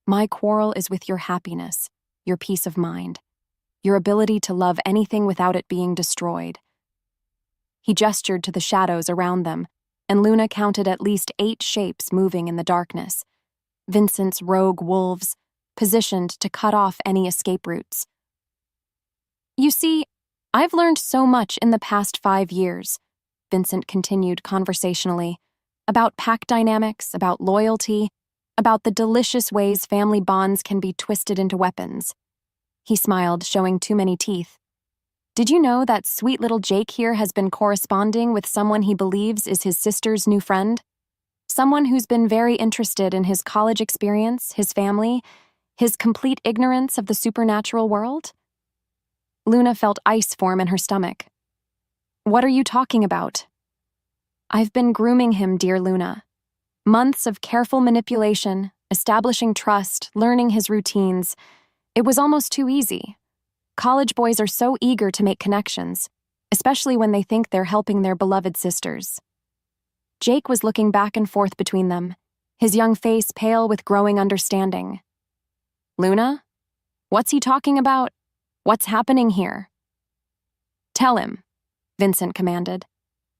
My quarrel is with your happiness, your peace of mind, your ability to love anything without it being destroyed. He gestured to the shadows around them, and Luna counted at least 8 shapes moving in the darkness. Vincent's rogue wolves, positioned to cut off any escape routes. You see, I've learned so much in the past 5 years, Vincent continued conversationally, about pack dynamics, about loyalty, about the delicious ways family bonds can be twisted into weapons. He smiled, showing too many teeth. Did you know that sweet little Jake here has been corresponding with someone he believes is his sister's new friend? Someone who's been very interested in his college experience, his family, his complete ignorance of the supernatural world? Luna felt ice form in her stomach. What are you talking about? I've been grooming him, dear Luna. Months of careful manipulation, establishing trust, learning his routines. It was almost too easy. College boys are so eager to make connections. especially when they think they're helping their beloved sisters. Jake was looking back and forth between them, his young face pale with growing understanding. Luna? What's he talking about? What's happening here? Tell him, Vincent commanded.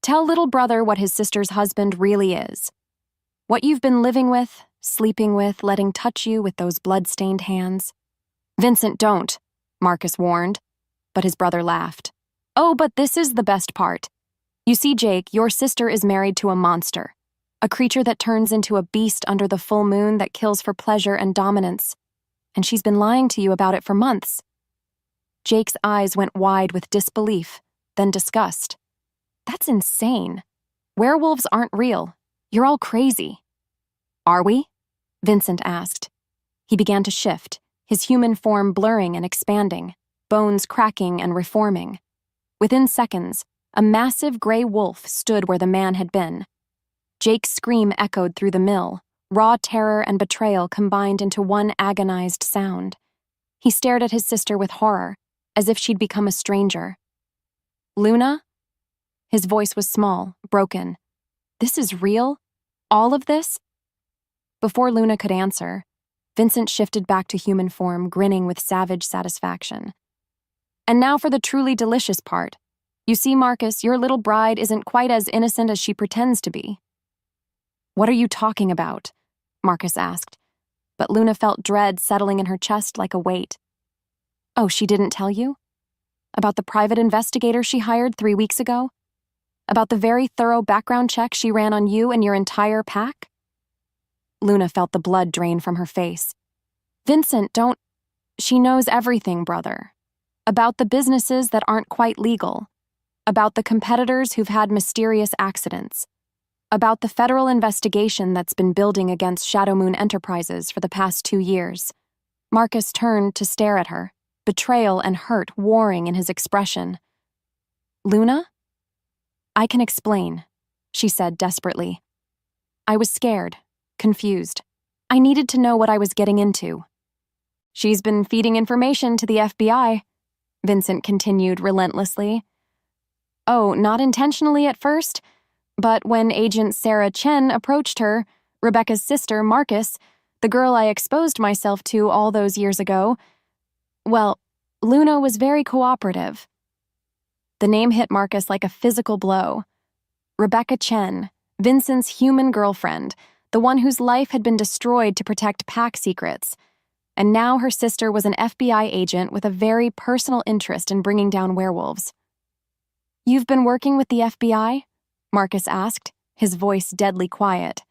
Tell little brother what his sister's husband really is. What you've been living with, sleeping with, letting touch you with those blood-stained hands. Vincent, don't, Marcus warned, but his brother laughed. Oh, but this is the best part. You see, Jake, your sister is married to a monster, a creature that turns into a beast under the full moon that kills for pleasure and dominance. And she's been lying to you about it for months. Jake's eyes went wide with disbelief, then disgust. That's insane. Werewolves aren't real. You're all crazy. Are we? Vincent asked. He began to shift, his human form blurring and expanding, bones cracking and reforming. Within seconds, a massive gray wolf stood where the man had been. Jake's scream echoed through the mill, raw terror and betrayal combined into one agonized sound. He stared at his sister with horror, as if she'd become a stranger. Luna? His voice was small, broken. This is real? All of this? Before Luna could answer, Vincent shifted back to human form, grinning with savage satisfaction. And now for the truly delicious part. You see, Marcus, your little bride isn't quite as innocent as she pretends to be. What are you talking about? Marcus asked, but Luna felt dread settling in her chest like a weight. Oh, she didn't tell you? About the private investigator she hired 3 weeks ago? About the very thorough background check she ran on you and your entire pack? Luna felt the blood drain from her face. Vincent, don't... She knows everything, brother. About the businesses that aren't quite legal. About the competitors who've had mysterious accidents. About the federal investigation that's been building against Shadow Moon Enterprises for the past 2 years. Marcus turned to stare at her, betrayal and hurt warring in his expression. Luna? I can explain, she said desperately. I was scared, confused. I needed to know what I was getting into. She's been feeding information to the FBI, Vincent continued relentlessly. Oh, not intentionally at first, but when Agent Sarah Chen approached her, Rebecca's sister, Marcus, the girl I exposed myself to all those years ago, well, Luna was very cooperative. The name hit Marcus like a physical blow. Rebecca Chen, Vincent's human girlfriend, the one whose life had been destroyed to protect pack secrets. And now her sister was an FBI agent with a very personal interest in bringing down werewolves. You've been working with the FBI? Marcus asked, his voice deadly quiet.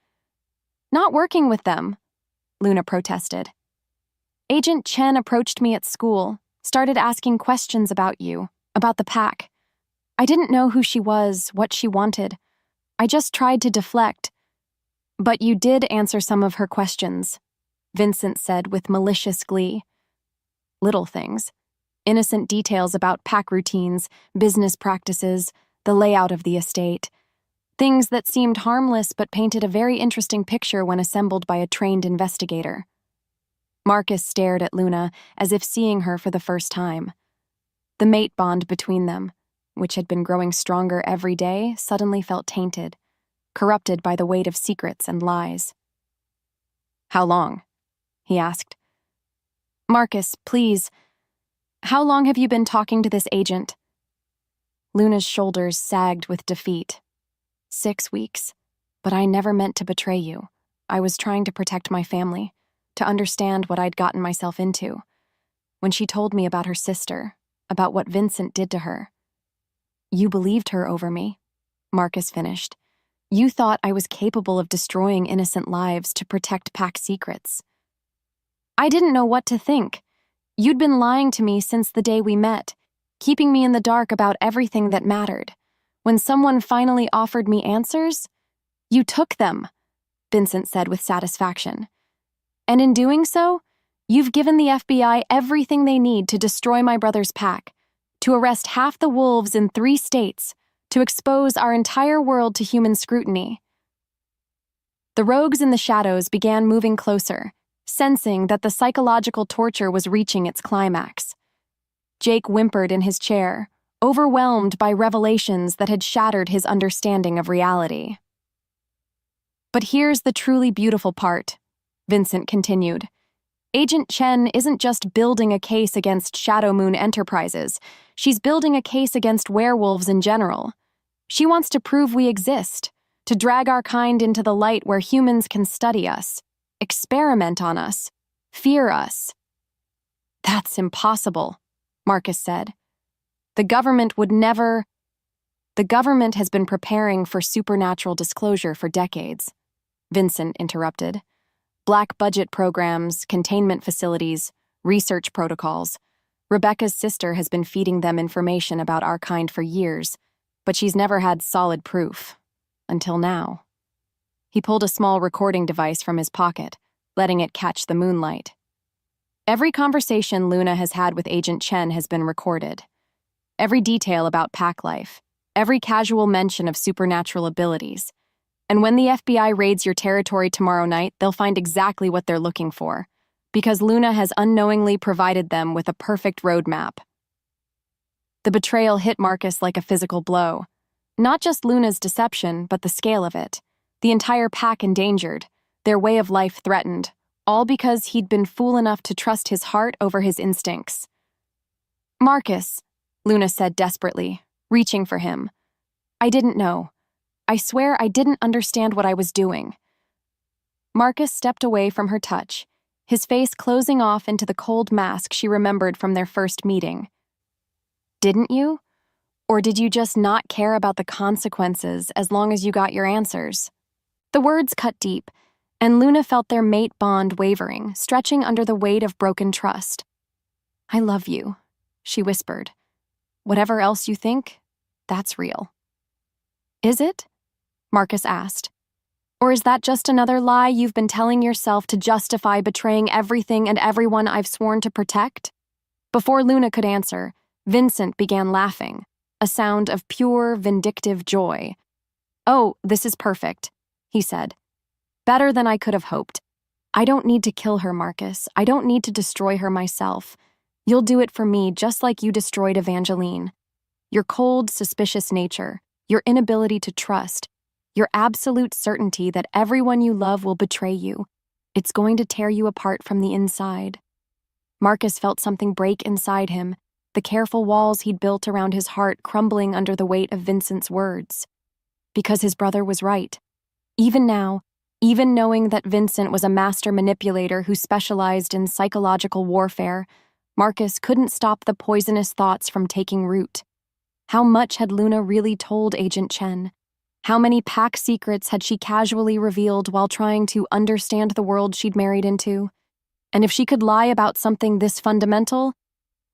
Not working with them, Luna protested. Agent Chen approached me at school, started asking questions about you, about the pack. I didn't know who she was, what she wanted. I just tried to deflect. But you did answer some of her questions, Vincent said with malicious glee. Little things. Innocent details about pack routines, business practices, the layout of the estate. Things that seemed harmless but painted a very interesting picture when assembled by a trained investigator. Marcus stared at Luna as if seeing her for the first time. The mate bond between them, which had been growing stronger every day, suddenly felt tainted, corrupted by the weight of secrets and lies. How long? He asked. Marcus, please. How long have you been talking to this agent? Luna's shoulders sagged with defeat. 6 weeks. But I never meant to betray you. I was trying to protect my family, to understand what I'd gotten myself into. When she told me about her sister, about what Vincent did to her. You believed her over me, Marcus finished. You thought I was capable of destroying innocent lives to protect pack secrets. I didn't know what to think. You'd been lying to me since the day we met, keeping me in the dark about everything that mattered. When someone finally offered me answers, you took them, Vincent said with satisfaction. And in doing so, you've given the FBI everything they need to destroy my brother's pack, to arrest half the wolves in 3 states, to expose our entire world to human scrutiny. The rogues in the shadows began moving closer, sensing that the psychological torture was reaching its climax. Jake whimpered in his chair, overwhelmed by revelations that had shattered his understanding of reality. "But here's the truly beautiful part," Vincent continued. "Agent Chen isn't just building a case against Shadow Moon Enterprises, she's building a case against werewolves in general. She wants to prove we exist, to drag our kind into the light where humans can study us, experiment on us, fear us." "That's impossible," Marcus said. The government has been preparing for supernatural disclosure for decades," Vincent interrupted. "Black budget programs, containment facilities, research protocols. Rebecca's sister has been feeding them information about our kind for years, but she's never had solid proof. Until now." He pulled a small recording device from his pocket, letting it catch the moonlight. "Every conversation Luna has had with Agent Chen has been recorded. Every detail about pack life, every casual mention of supernatural abilities. And when the FBI raids your territory tomorrow night, they'll find exactly what they're looking for, because Luna has unknowingly provided them with a perfect roadmap." The betrayal hit Marcus like a physical blow. Not just Luna's deception, but the scale of it. The entire pack endangered, their way of life threatened, all because he'd been fool enough to trust his heart over his instincts. "Marcus," Luna said desperately, reaching for him. "I didn't know. I swear I didn't understand what I was doing." Marcus stepped away from her touch, his face closing off into the cold mask she remembered from their first meeting. "Didn't you? Or did you just not care about the consequences as long as you got your answers?" The words cut deep, and Luna felt their mate bond wavering, stretching under the weight of broken trust. "I love you," she whispered. "Whatever else you think, that's real." "Is it?" Marcus asked. "Or is that just another lie you've been telling yourself to justify betraying everything and everyone I've sworn to protect?" Before Luna could answer, Vincent began laughing, a sound of pure, vindictive joy. "Oh, this is perfect," he said. "Better than I could have hoped. I don't need to kill her, Marcus. I don't need to destroy her myself. You'll do it for me just like you destroyed Evangeline. Your cold, suspicious nature, your inability to trust, your absolute certainty that everyone you love will betray you. It's going to tear you apart from the inside." Marcus felt something break inside him, the careful walls he'd built around his heart crumbling under the weight of Vincent's words. Because his brother was right. Even now, even knowing that Vincent was a master manipulator who specialized in psychological warfare, Marcus couldn't stop the poisonous thoughts from taking root. How much had Luna really told Agent Chen? How many pack secrets had she casually revealed while trying to understand the world she'd married into? And if she could lie about something this fundamental,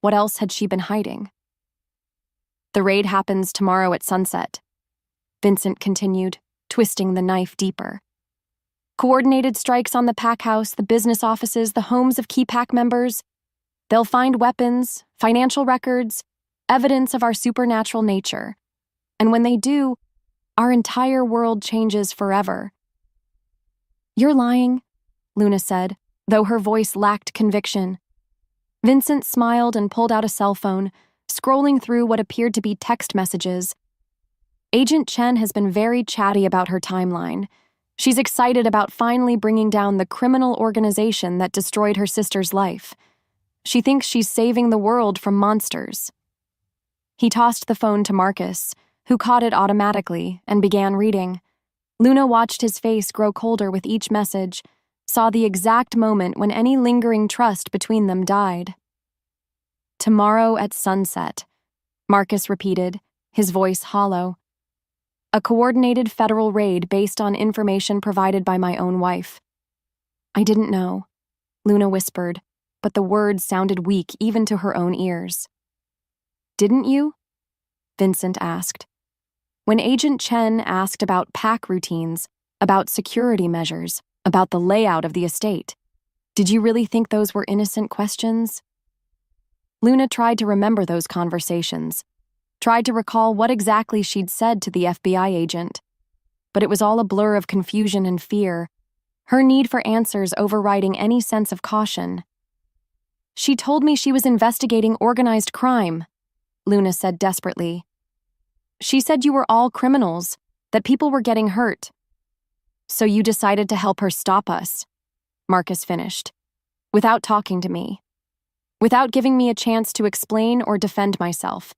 what else had she been hiding? "The raid happens tomorrow at sunset," Vincent continued, twisting the knife deeper. "Coordinated strikes on the pack house, the business offices, the homes of key pack members. They'll find weapons, financial records, evidence of our supernatural nature. And when they do, our entire world changes forever." "You're lying," Luna said, though her voice lacked conviction. Vincent smiled and pulled out a cell phone, scrolling through what appeared to be text messages. "Agent Chen has been very chatty about her timeline. She's excited about finally bringing down the criminal organization that destroyed her sister's life. She thinks she's saving the world from monsters." He tossed the phone to Marcus, who caught it automatically and began reading. Luna watched his face grow colder with each message, saw the exact moment when any lingering trust between them died. "Tomorrow at sunset," Marcus repeated, his voice hollow. "A coordinated federal raid based on information provided by my own wife." "I didn't know," Luna whispered, but the words sounded weak even to her own ears. "Didn't you?" Vincent asked. When Agent Chen asked about pack routines, about security measures, about the layout of the estate, did you really think those were innocent questions? Luna tried to remember those conversations, tried to recall what exactly she'd said to the FBI agent, but it was all a blur of confusion and fear, her need for answers overriding any sense of caution. "She told me she was investigating organized crime," Luna said desperately. She said you were all criminals, that people were getting hurt. So you decided to help her stop us, Marcus finished, without talking to me, without giving me a chance to explain or defend myself.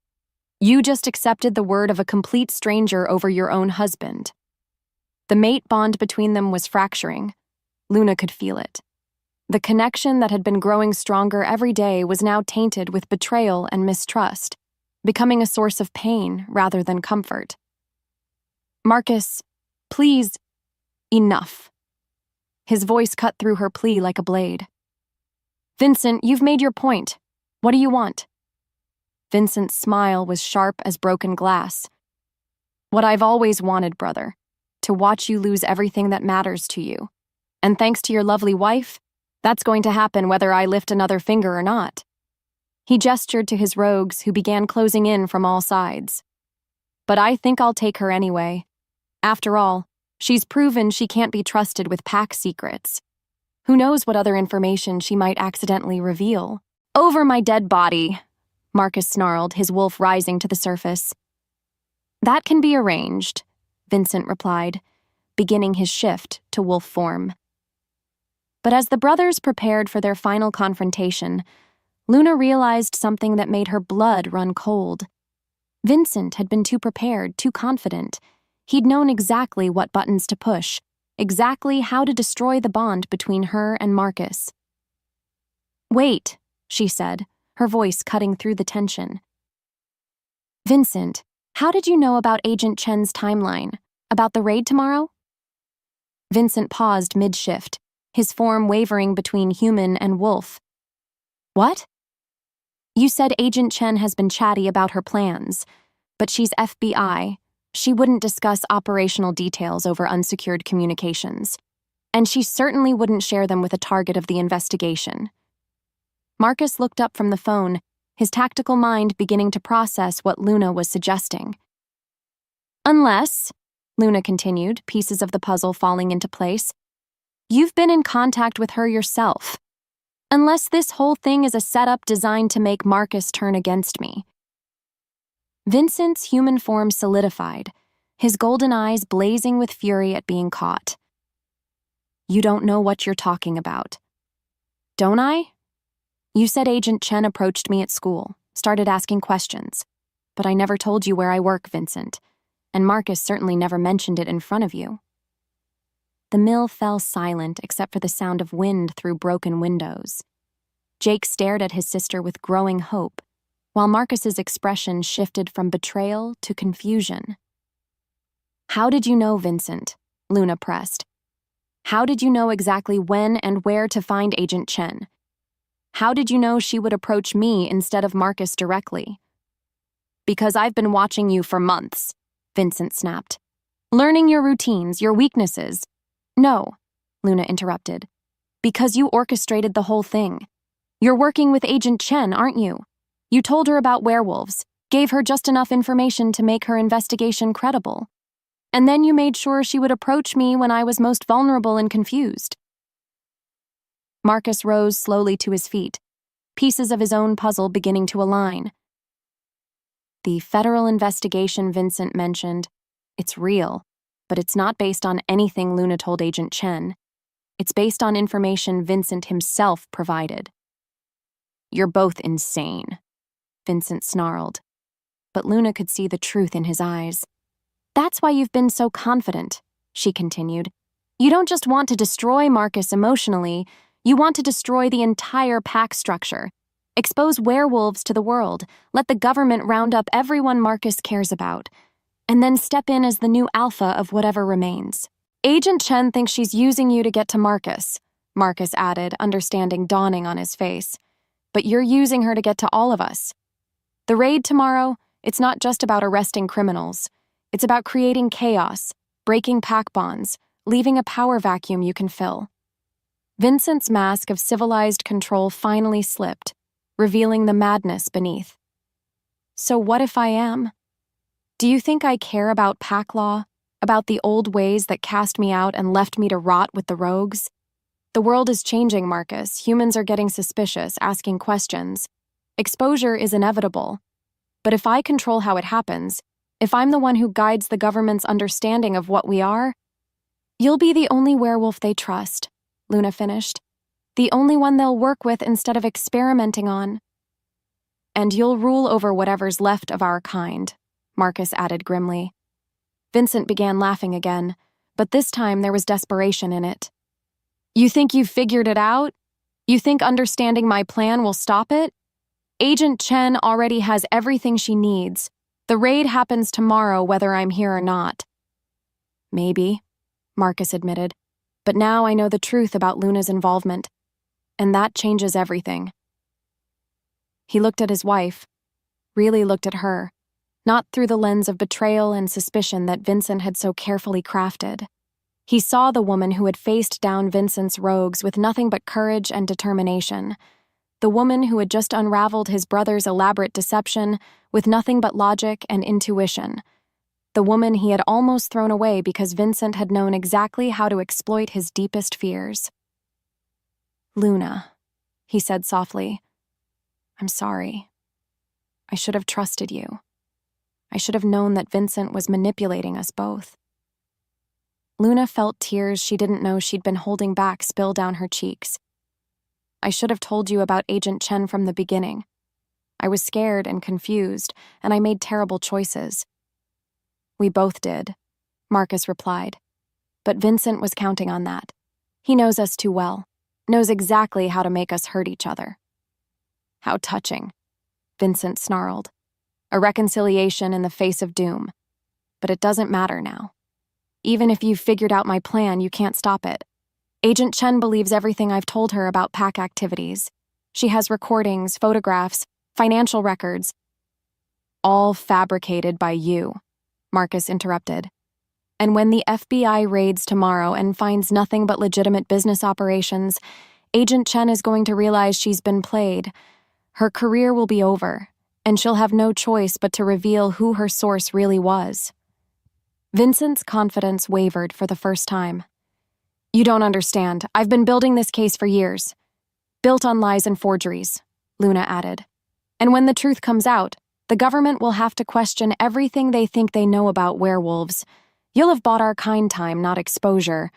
You just accepted the word of a complete stranger over your own husband. The mate bond between them was fracturing. Luna could feel it. The connection that had been growing stronger every day was now tainted with betrayal and mistrust, becoming a source of pain rather than comfort. Marcus, please, enough. His voice cut through her plea like a blade. Vincent, you've made your point. What do you want? Vincent's smile was sharp as broken glass. What I've always wanted, brother, to watch you lose everything that matters to you. And thanks to your lovely wife, that's going to happen whether I lift another finger or not. He gestured to his rogues, who began closing in from all sides. But I think I'll take her anyway. After all, she's proven she can't be trusted with pack secrets. Who knows what other information she might accidentally reveal? Over my dead body, Marcus snarled, his wolf rising to the surface. That can be arranged, Vincent replied, beginning his shift to wolf form. But as the brothers prepared for their final confrontation, Luna realized something that made her blood run cold. Vincent had been too prepared, too confident. He'd known exactly what buttons to push, exactly how to destroy the bond between her and Marcus. Wait, she said, her voice cutting through the tension. Vincent, how did you know about Agent Chen's timeline? About the raid tomorrow? Vincent paused mid-shift, his form wavering between human and wolf. What? You said Agent Chen has been chatty about her plans, but she's FBI. She wouldn't discuss operational details over unsecured communications, and she certainly wouldn't share them with a target of the investigation. Marcus looked up from the phone, his tactical mind beginning to process what Luna was suggesting. Unless, Luna continued, pieces of the puzzle falling into place, you've been in contact with her yourself. Unless this whole thing is a setup designed to make Marcus turn against me. Vincent's human form solidified, his golden eyes blazing with fury at being caught. You don't know what you're talking about. Don't I? You said Agent Chen approached me at school, started asking questions, but I never told you where I work, Vincent, and Marcus certainly never mentioned it in front of you. The mill fell silent except for the sound of wind through broken windows. Jake stared at his sister with growing hope, while Marcus's expression shifted from betrayal to confusion. How did you know, Vincent? Luna pressed. How did you know exactly when and where to find Agent Chen? How did you know she would approach me instead of Marcus directly? Because I've been watching you for months, Vincent snapped. Learning your routines, your weaknesses. No, Luna interrupted. Because you orchestrated the whole thing. You're working with Agent Chen, aren't you? You told her about werewolves, gave her just enough information to make her investigation credible. And then you made sure she would approach me when I was most vulnerable and confused. Marcus rose slowly to his feet, pieces of his own puzzle beginning to align. The federal investigation Vincent mentioned, it's real, but it's not based on anything Luna told Agent Chen. It's based on information Vincent himself provided. You're both insane, Vincent snarled, but Luna could see the truth in his eyes. That's why you've been so confident, she continued. You don't just want to destroy Marcus emotionally, you want to destroy the entire pack structure, expose werewolves to the world, let the government round up everyone Marcus cares about, and then step in as the new alpha of whatever remains. Agent Chen thinks she's using you to get to Marcus, Marcus added, understanding dawning on his face. But you're using her to get to all of us. The raid tomorrow, it's not just about arresting criminals. It's about creating chaos, breaking pack bonds, leaving a power vacuum you can fill. Vincent's mask of civilized control finally slipped, revealing the madness beneath. So what if I am? Do you think I care about pack law, about the old ways that cast me out and left me to rot with the rogues? The world is changing, Marcus. Humans are getting suspicious, asking questions. Exposure is inevitable. But if I control how it happens, if I'm the one who guides the government's understanding of what we are, you'll be the only werewolf they trust, Luna finished. The only one they'll work with instead of experimenting on. And you'll rule over whatever's left of our kind, Marcus added grimly. Vincent began laughing again, but this time there was desperation in it. You think you've figured it out? You think understanding my plan will stop it? Agent Chen already has everything she needs. The raid happens tomorrow whether I'm here or not. Maybe, Marcus admitted, but now I know the truth about Luna's involvement, and that changes everything. He looked at his wife, really looked at her, not through the lens of betrayal and suspicion that Vincent had so carefully crafted. He saw the woman who had faced down Vincent's rogues with nothing but courage and determination, the woman who had just unraveled his brother's elaborate deception with nothing but logic and intuition, the woman he had almost thrown away because Vincent had known exactly how to exploit his deepest fears. Luna, he said softly, I'm sorry. I should have trusted you. I should have known that Vincent was manipulating us both. Luna felt tears she didn't know she'd been holding back spill down her cheeks. I should have told you about Agent Chen from the beginning. I was scared and confused, and I made terrible choices. We both did, Marcus replied. But Vincent was counting on that. He knows us too well, knows exactly how to make us hurt each other. How touching, Vincent snarled. A reconciliation in the face of doom. But it doesn't matter now. Even if you've figured out my plan, you can't stop it. Agent Chen believes everything I've told her about pack activities. She has recordings, photographs, financial records. All fabricated by you, Marcus interrupted. And when the FBI raids tomorrow and finds nothing but legitimate business operations, Agent Chen is going to realize she's been played. Her career will be over, and she'll have no choice but to reveal who her source really was. Vincent's confidence wavered for the first time. You don't understand. I've been building this case for years. Built on lies and forgeries, Luna added. And when the truth comes out, the government will have to question everything they think they know about werewolves. You'll have bought our kind time, not exposure.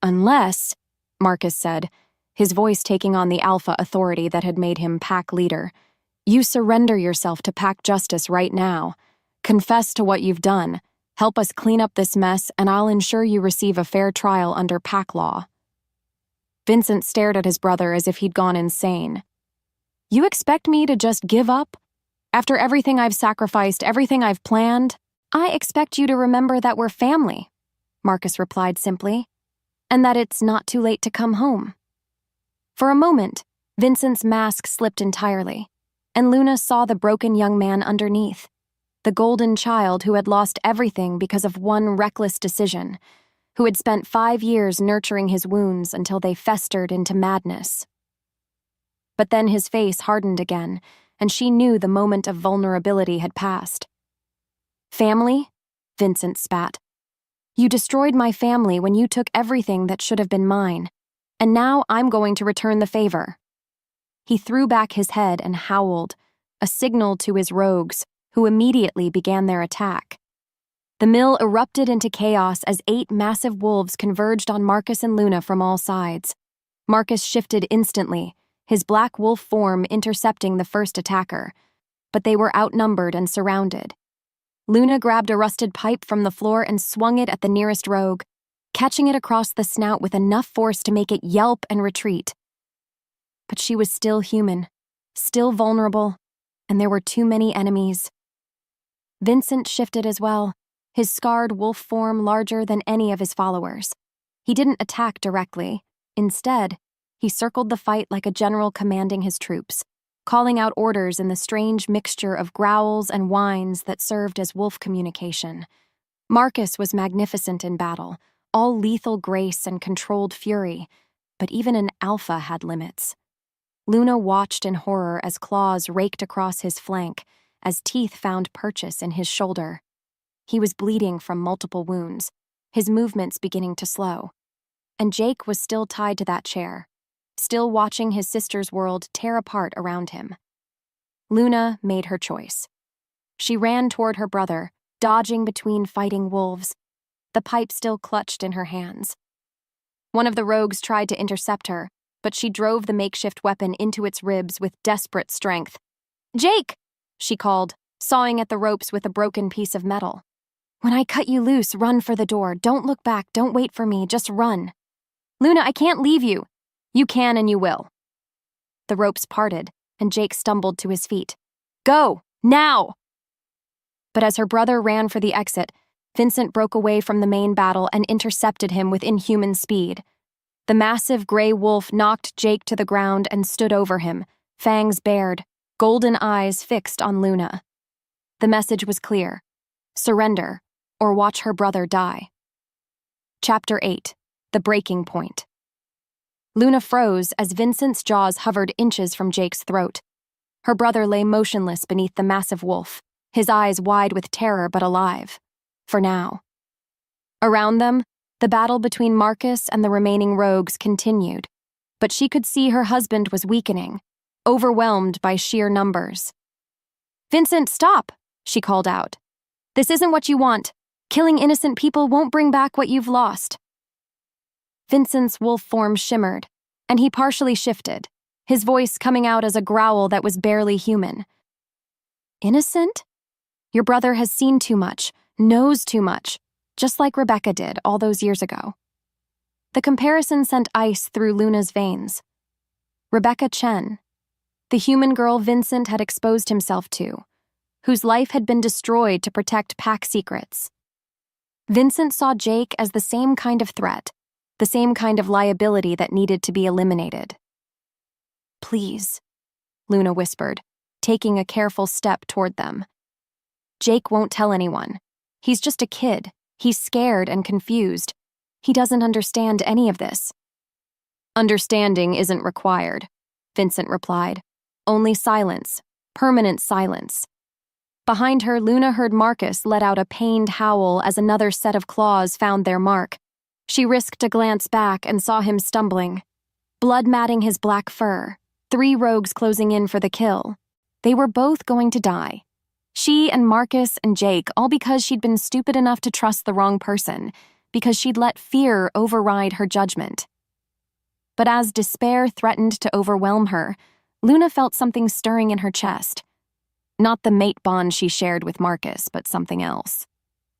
Unless, Marcus said, his voice taking on the alpha authority that had made him pack leader, you surrender yourself to pack justice right now. Confess to what you've done. Help us clean up this mess, and I'll ensure you receive a fair trial under pack law. Vincent stared at his brother as if he'd gone insane. You expect me to just give up? After everything I've sacrificed, everything I've planned? I expect you to remember that we're family, Marcus replied simply, and that it's not too late to come home. For a moment, Vincent's mask slipped entirely, and Luna saw the broken young man underneath. The golden child who had lost everything because of one reckless decision, who had spent 5 years nurturing his wounds until they festered into madness. But then his face hardened again, and she knew the moment of vulnerability had passed. Family? Vincent spat. You destroyed my family when you took everything that should have been mine, and now I'm going to return the favor. He threw back his head and howled, a signal to his rogues, who immediately began their attack. The mill erupted into chaos as 8 massive wolves converged on Marcus and Luna from all sides. Marcus shifted instantly, his black wolf form intercepting the first attacker, but they were outnumbered and surrounded. Luna grabbed a rusted pipe from the floor and swung it at the nearest rogue, catching it across the snout with enough force to make it yelp and retreat. But she was still human, still vulnerable, and there were too many enemies. Vincent shifted as well, his scarred wolf form larger than any of his followers. He didn't attack directly. Instead, he circled the fight like a general commanding his troops, calling out orders in the strange mixture of growls and whines that served as wolf communication. Marcus was magnificent in battle, all lethal grace and controlled fury, but even an alpha had limits. Luna watched in horror as claws raked across his flank, as teeth found purchase in his shoulder. He was bleeding from multiple wounds, his movements beginning to slow. And Jake was still tied to that chair, still watching his sister's world tear apart around him. Luna made her choice. She ran toward her brother, dodging between fighting wolves, the pipe still clutched in her hands. One of the rogues tried to intercept her, but she drove the makeshift weapon into its ribs with desperate strength. "Jake!" she called, sawing at the ropes with a broken piece of metal. "When I cut you loose, run for the door. Don't look back, don't wait for me, just run." "Luna, I can't leave you." "You can and you will." The ropes parted, and Jake stumbled to his feet. "Go, now!" But as her brother ran for the exit, Vincent broke away from the main battle and intercepted him with inhuman speed. The massive gray wolf knocked Jake to the ground and stood over him, fangs bared, golden eyes fixed on Luna. The message was clear: surrender, or watch her brother die. Chapter 8: The Breaking Point. Luna froze as Vincent's jaws hovered inches from Jake's throat. Her brother lay motionless beneath the massive wolf, his eyes wide with terror but alive. For now. Around them, the battle between Marcus and the remaining rogues continued, but she could see her husband was weakening, overwhelmed by sheer numbers. "Vincent, stop!" she called out. "This isn't what you want. Killing innocent people won't bring back what you've lost." Vincent's wolf form shimmered, and he partially shifted, his voice coming out as a growl that was barely human. "Innocent? Your brother has seen too much, knows too much, just like Rebecca did all those years ago." The comparison sent ice through Luna's veins. Rebecca Chen, the human girl Vincent had exposed himself to, whose life had been destroyed to protect pack secrets. Vincent saw Jake as the same kind of threat, the same kind of liability that needed to be eliminated. "Please," Luna whispered, taking a careful step toward them. "Jake won't tell anyone. He's just a kid. He's scared and confused. He doesn't understand any of this." "Understanding isn't required," Vincent replied. "Only silence, permanent silence." Behind her, Luna heard Marcus let out a pained howl as another set of claws found their mark. She risked a glance back and saw him stumbling, blood matting his black fur, 3 rogues closing in for the kill. They were both going to die. She and Marcus and Jake, all because she'd been stupid enough to trust the wrong person, because she'd let fear override her judgment. But as despair threatened to overwhelm her, Luna felt something stirring in her chest. Not the mate bond she shared with Marcus, but something else.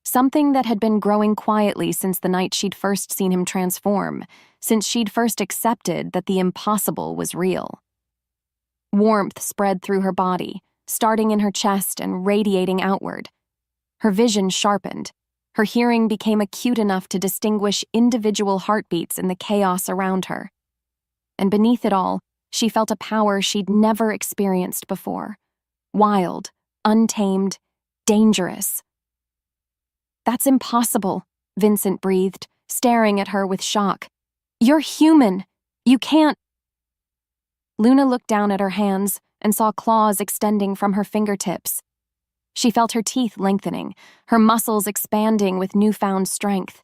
Something that had been growing quietly since the night she'd first seen him transform, since she'd first accepted that the impossible was real. Warmth spread through her body, starting in her chest and radiating outward. Her vision sharpened. Her hearing became acute enough to distinguish individual heartbeats in the chaos around her. And beneath it all, she felt a power she'd never experienced before. Wild, untamed, dangerous. "That's impossible," Vincent breathed, staring at her with shock. "You're human. You can't—" Luna looked down at her hands and saw claws extending from her fingertips. She felt her teeth lengthening, her muscles expanding with newfound strength.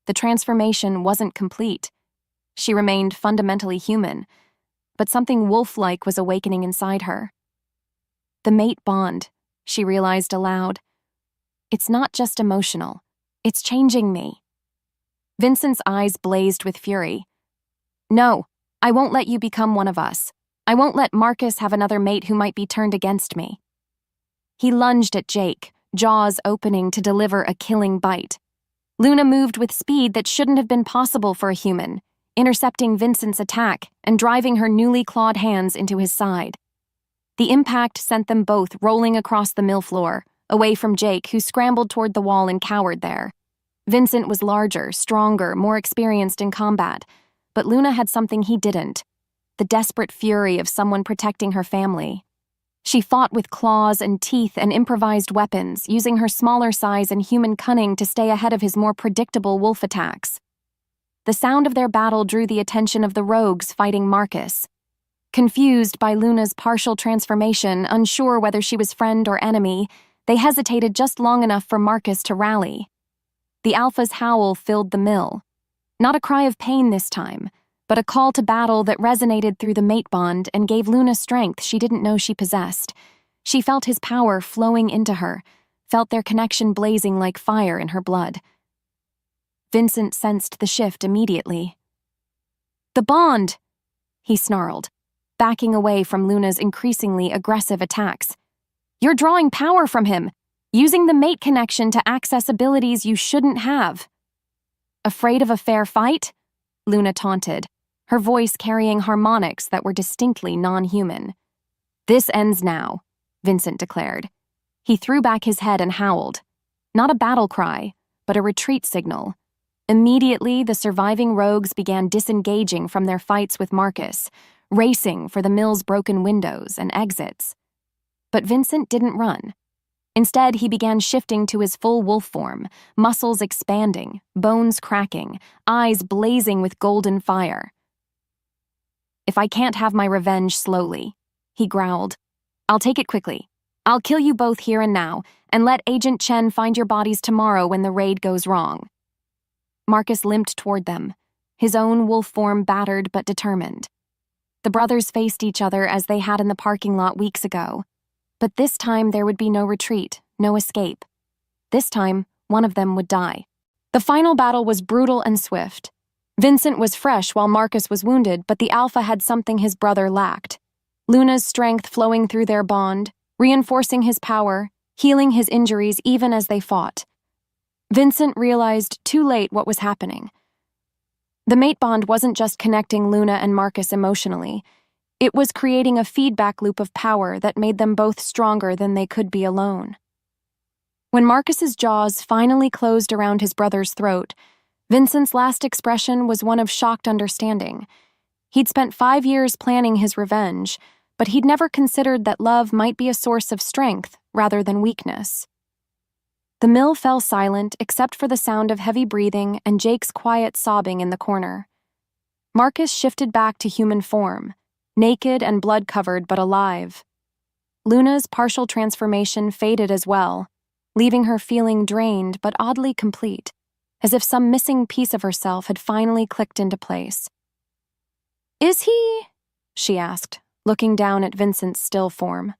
The transformation wasn't complete. She remained fundamentally human, but something wolf-like was awakening inside her. The mate bond, she realized aloud. It's not just emotional. It's changing me. Vincent's eyes blazed with fury. "No, I won't let you become one of us. I won't let Marcus have another mate who might be turned against me." He lunged at Jake, jaws opening to deliver a killing bite. Luna moved with speed that shouldn't have been possible for a human, intercepting Vincent's attack and driving her newly clawed hands into his side. The impact sent them both rolling across the mill floor, away from Jake, who scrambled toward the wall and cowered there. Vincent was larger, stronger, more experienced in combat, but Luna had something he didn't: the desperate fury of someone protecting her family. She fought with claws and teeth and improvised weapons, using her smaller size and human cunning to stay ahead of his more predictable wolf attacks. The sound of their battle drew the attention of the rogues fighting Marcus. Confused by Luna's partial transformation, unsure whether she was friend or enemy, they hesitated just long enough for Marcus to rally. The Alpha's howl filled the mill. Not a cry of pain this time, but a call to battle that resonated through the mate bond and gave Luna strength she didn't know she possessed. She felt his power flowing into her, felt their connection blazing like fire in her blood. Vincent sensed the shift immediately. "The bond!" he snarled, backing away from Luna's increasingly aggressive attacks. "You're drawing power from him, using the mate connection to access abilities you shouldn't have." "Afraid of a fair fight?" Luna taunted, her voice carrying harmonics that were distinctly non-human. "This ends now," Vincent declared. He threw back his head and howled. Not a battle cry, but a retreat signal. Immediately, the surviving rogues began disengaging from their fights with Marcus, racing for the mill's broken windows and exits. But Vincent didn't run. Instead, he began shifting to his full wolf form, muscles expanding, bones cracking, eyes blazing with golden fire. "If I can't have my revenge slowly," he growled, "I'll take it quickly. I'll kill you both here and now, and let Agent Chen find your bodies tomorrow when the raid goes wrong." Marcus limped toward them, his own wolf form battered but determined. The brothers faced each other as they had in the parking lot weeks ago. But this time there would be no retreat, no escape. This time, one of them would die. The final battle was brutal and swift. Vincent was fresh while Marcus was wounded, but the Alpha had something his brother lacked. Luna's strength flowing through their bond, reinforcing his power, healing his injuries even as they fought. Vincent realized too late what was happening. The mate bond wasn't just connecting Luna and Marcus emotionally. It was creating a feedback loop of power that made them both stronger than they could be alone. When Marcus's jaws finally closed around his brother's throat, Vincent's last expression was one of shocked understanding. He'd spent 5 years planning his revenge, but he'd never considered that love might be a source of strength rather than weakness. The mill fell silent except for the sound of heavy breathing and Jake's quiet sobbing in the corner. Marcus shifted back to human form, naked and blood-covered but alive. Luna's partial transformation faded as well, leaving her feeling drained but oddly complete, as if some missing piece of herself had finally clicked into place. "Is he?" she asked, looking down at Vincent's still form.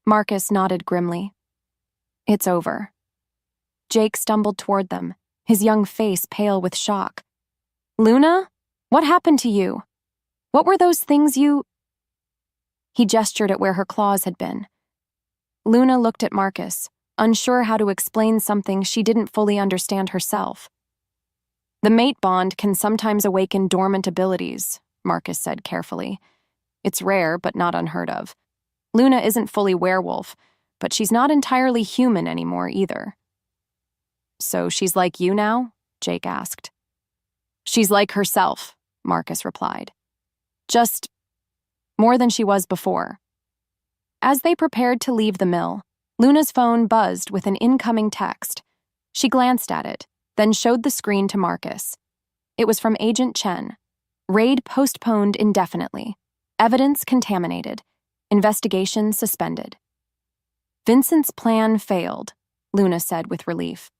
Marcus nodded grimly. "It's over." Jake stumbled toward them, his young face pale with shock. "Luna? What happened to you? What were those things you—" He gestured at where her claws had been. Luna looked at Marcus, unsure how to explain something she didn't fully understand herself. "The mate bond can sometimes awaken dormant abilities," Marcus said carefully. "It's rare, but not unheard of. Luna isn't fully werewolf, but she's not entirely human anymore either." "So she's like you now?" Jake asked. "She's like herself," Marcus replied. "Just more than she was before." As they prepared to leave the mill, Luna's phone buzzed with an incoming text. She glanced at it, then showed the screen to Marcus. It was from Agent Chen. "Raid postponed indefinitely. Evidence contaminated. Investigation suspended." "Vincent's plan failed," Luna said with relief.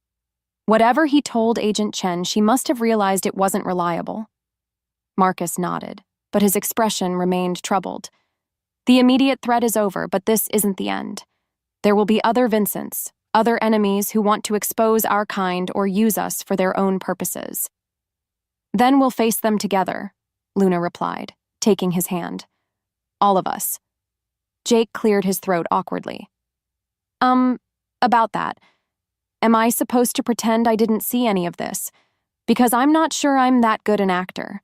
Whatever he told Agent Chen, she must have realized it wasn't reliable. Marcus nodded, but his expression remained troubled. "The immediate threat is over, but this isn't the end. There will be other Vincents, other enemies who want to expose our kind or use us for their own purposes. Then we'll face them together," Luna replied, taking his hand. "All of us." Jake cleared his throat awkwardly. About that. Am I supposed to pretend I didn't see any of this? Because I'm not sure I'm that good an actor."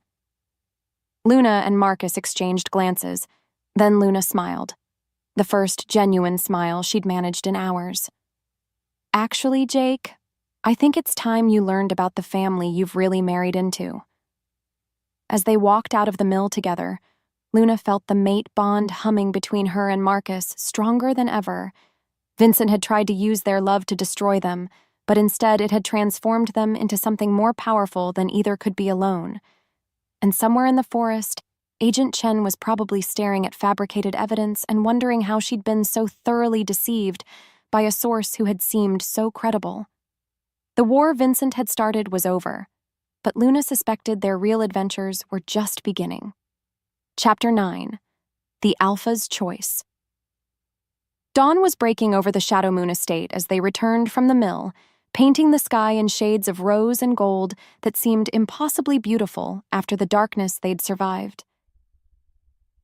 Luna and Marcus exchanged glances. Then Luna smiled. The first genuine smile she'd managed in hours. "Actually, Jake, I think it's time you learned about the family you've really married into." As they walked out of the mill together, Luna felt the mate bond humming between her and Marcus stronger than ever. Vincent had tried to use their love to destroy them, but instead it had transformed them into something more powerful than either could be alone. And somewhere in the forest, Agent Chen was probably staring at fabricated evidence and wondering how she'd been so thoroughly deceived by a source who had seemed so credible. The war Vincent had started was over, but Luna suspected their real adventures were just beginning. Chapter 9. The Alpha's Choice. Dawn was breaking over the Shadow Moon estate as they returned from the mill, painting the sky in shades of rose and gold that seemed impossibly beautiful after the darkness they'd survived.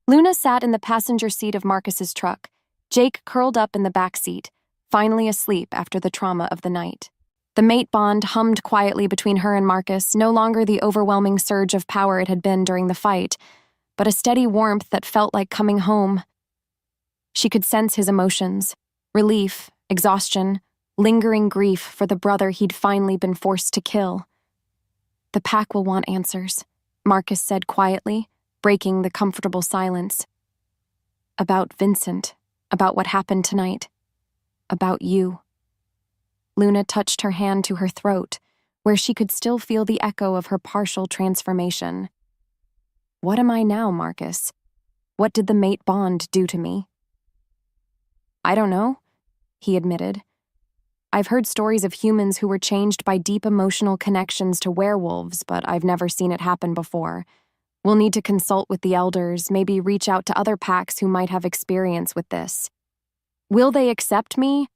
Luna sat in the passenger seat of Marcus's truck, Jake curled up in the back seat, finally asleep after the trauma of the night. The mate bond hummed quietly between her and Marcus, no longer the overwhelming surge of power it had been during the fight, but a steady warmth that felt like coming home. She could sense his emotions, relief, exhaustion, lingering grief for the brother he'd finally been forced to kill. "The pack will want answers," Marcus said quietly, breaking the comfortable silence. "About Vincent, about what happened tonight, about you." Luna touched her hand to her throat, where she could still feel the echo of her partial transformation. "What am I now, Marcus? What did the mate bond do to me?" "I don't know," he admitted. "I've heard stories of humans who were changed by deep emotional connections to werewolves, but I've never seen it happen before. We'll need to consult with the elders, maybe reach out to other packs who might have experience with this. Will they accept me?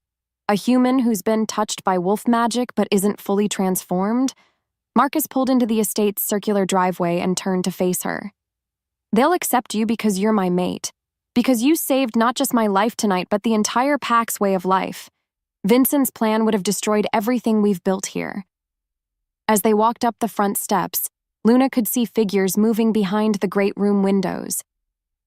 A human who's been touched by wolf magic but isn't fully transformed?" Marcus pulled into the estate's circular driveway and turned to face her. "They'll accept you because you're my mate. Because you saved not just my life tonight, but the entire pack's way of life. Vincent's plan would have destroyed everything we've built here." As they walked up the front steps, Luna could see figures moving behind the great room windows.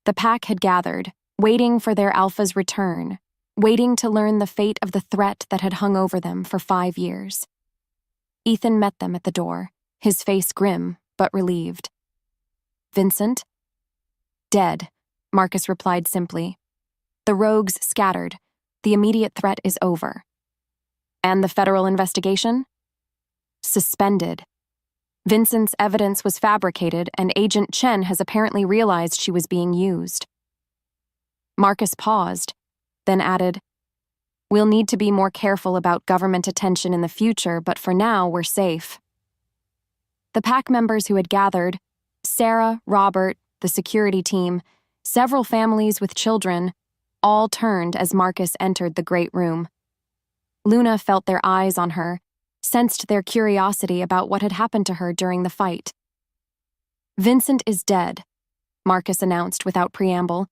The pack had gathered, waiting for their alpha's return, waiting to learn the fate of the threat that had hung over them for 5 years. Ethan met them at the door, his face grim but relieved. "Vincent?" "Dead," Marcus replied simply. "The rogues scattered. The immediate threat is over." "And the federal investigation?" "Suspended. Vincent's evidence was fabricated, and Agent Chen has apparently realized she was being used." Marcus paused, then added, "We'll need to be more careful about government attention in the future, but for now, we're safe." The pack members who had gathered, Sarah, Robert, the security team, several families with children, all turned as Marcus entered the great room. Luna felt their eyes on her, sensed their curiosity about what had happened to her during the fight. "Vincent is dead," Marcus announced without preamble.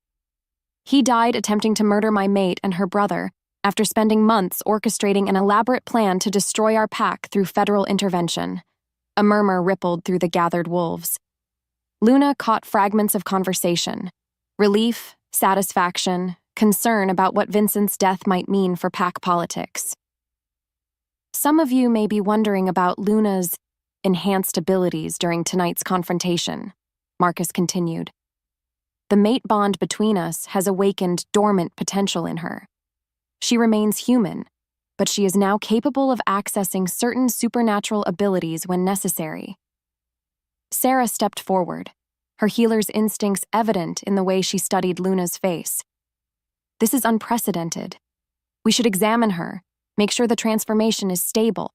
"He died attempting to murder my mate and her brother after spending months orchestrating an elaborate plan to destroy our pack through federal intervention." A murmur rippled through the gathered wolves. Luna caught fragments of conversation: relief, satisfaction, concern about what Vincent's death might mean for pack politics. "Some of you may be wondering about Luna's enhanced abilities during tonight's confrontation," Marcus continued. "The mate bond between us has awakened dormant potential in her. She remains human, but she is now capable of accessing certain supernatural abilities when necessary." Sarah stepped forward, her healer's instincts evident in the way she studied Luna's face. "This is unprecedented. We should examine her, make sure the transformation is stable."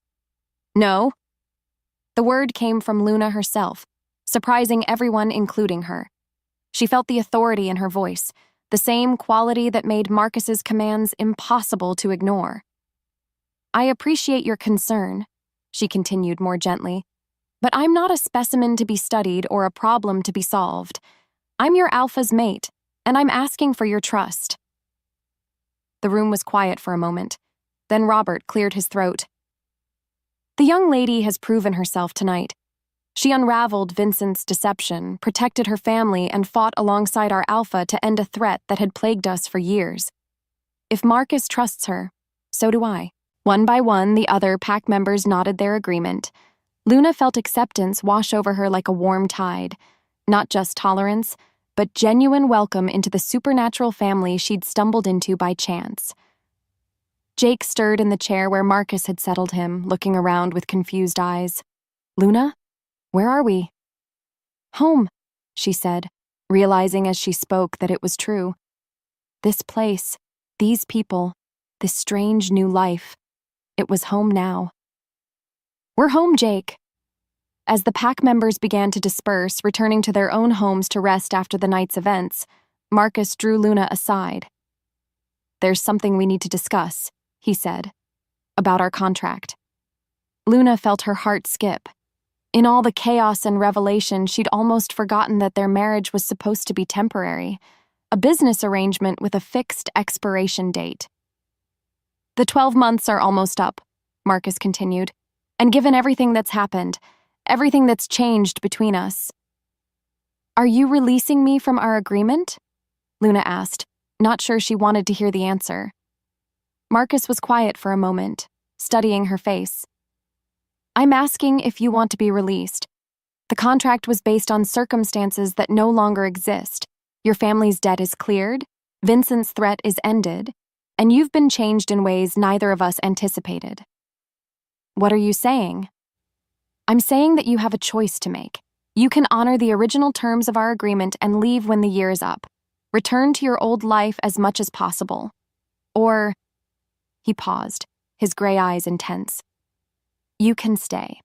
"No." The word came from Luna herself, surprising everyone, including her. She felt the authority in her voice, the same quality that made Marcus's commands impossible to ignore. "I appreciate your concern," she continued more gently, "but I'm not a specimen to be studied or a problem to be solved. I'm your alpha's mate, and I'm asking for your trust." The room was quiet for a moment. Then Robert cleared his throat. "The young lady has proven herself tonight. She unraveled Vincent's deception, protected her family, and fought alongside our alpha to end a threat that had plagued us for years. If Marcus trusts her, so do I." One by one, the other pack members nodded their agreement. Luna felt acceptance wash over her like a warm tide, not just tolerance, but genuine welcome into the supernatural family she'd stumbled into by chance. Jake stirred in the chair where Marcus had settled him, looking around with confused eyes. "Luna? Where are we?" "Home," she said, realizing as she spoke that it was true. This place, these people, this strange new life, it was home now. "We're home, Jake." As the pack members began to disperse, returning to their own homes to rest after the night's events, Marcus drew Luna aside. "There's something we need to discuss," he said, "about our contract." Luna felt her heart skip. In all the chaos and revelation, she'd almost forgotten that their marriage was supposed to be temporary, a business arrangement with a fixed expiration date. "The 12 months are almost up," Marcus continued, "and given everything that's happened, everything that's changed between us—" "Are you releasing me from our agreement?" Luna asked, not sure she wanted to hear the answer. Marcus was quiet for a moment, studying her face. "I'm asking if you want to be released. The contract was based on circumstances that no longer exist. Your family's debt is cleared, Vincent's threat is ended, and you've been changed in ways neither of us anticipated." "What are you saying?" "I'm saying that you have a choice to make. You can honor the original terms of our agreement and leave when the year is up. Return to your old life as much as possible. Or—" he paused, his gray eyes intense. "You can stay.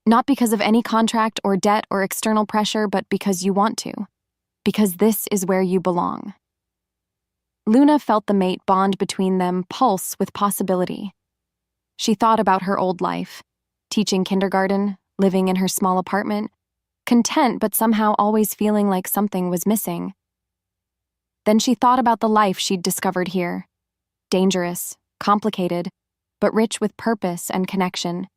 Not because of any contract or debt or external pressure, but because you want to. Because this is where you belong." Luna felt the mate bond between them pulse with possibility. She thought about her old life, teaching kindergarten, living in her small apartment, content but somehow always feeling like something was missing. Then she thought about the life she'd discovered here. Dangerous, complicated, but rich with purpose and connection.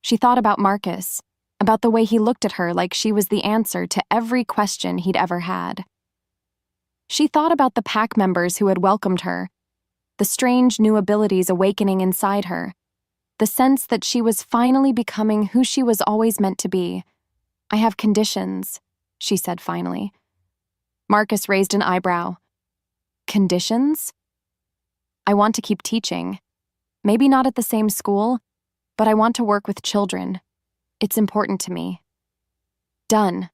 She thought about Marcus, about the way he looked at her like she was the answer to every question he'd ever had. She thought about the pack members who had welcomed her, the strange new abilities awakening inside her, the sense that she was finally becoming who she was always meant to be. "I have conditions," she said finally. Marcus raised an eyebrow. "Conditions?" "I want to keep teaching. Maybe not at the same school, but I want to work with children. It's important to me." "Done.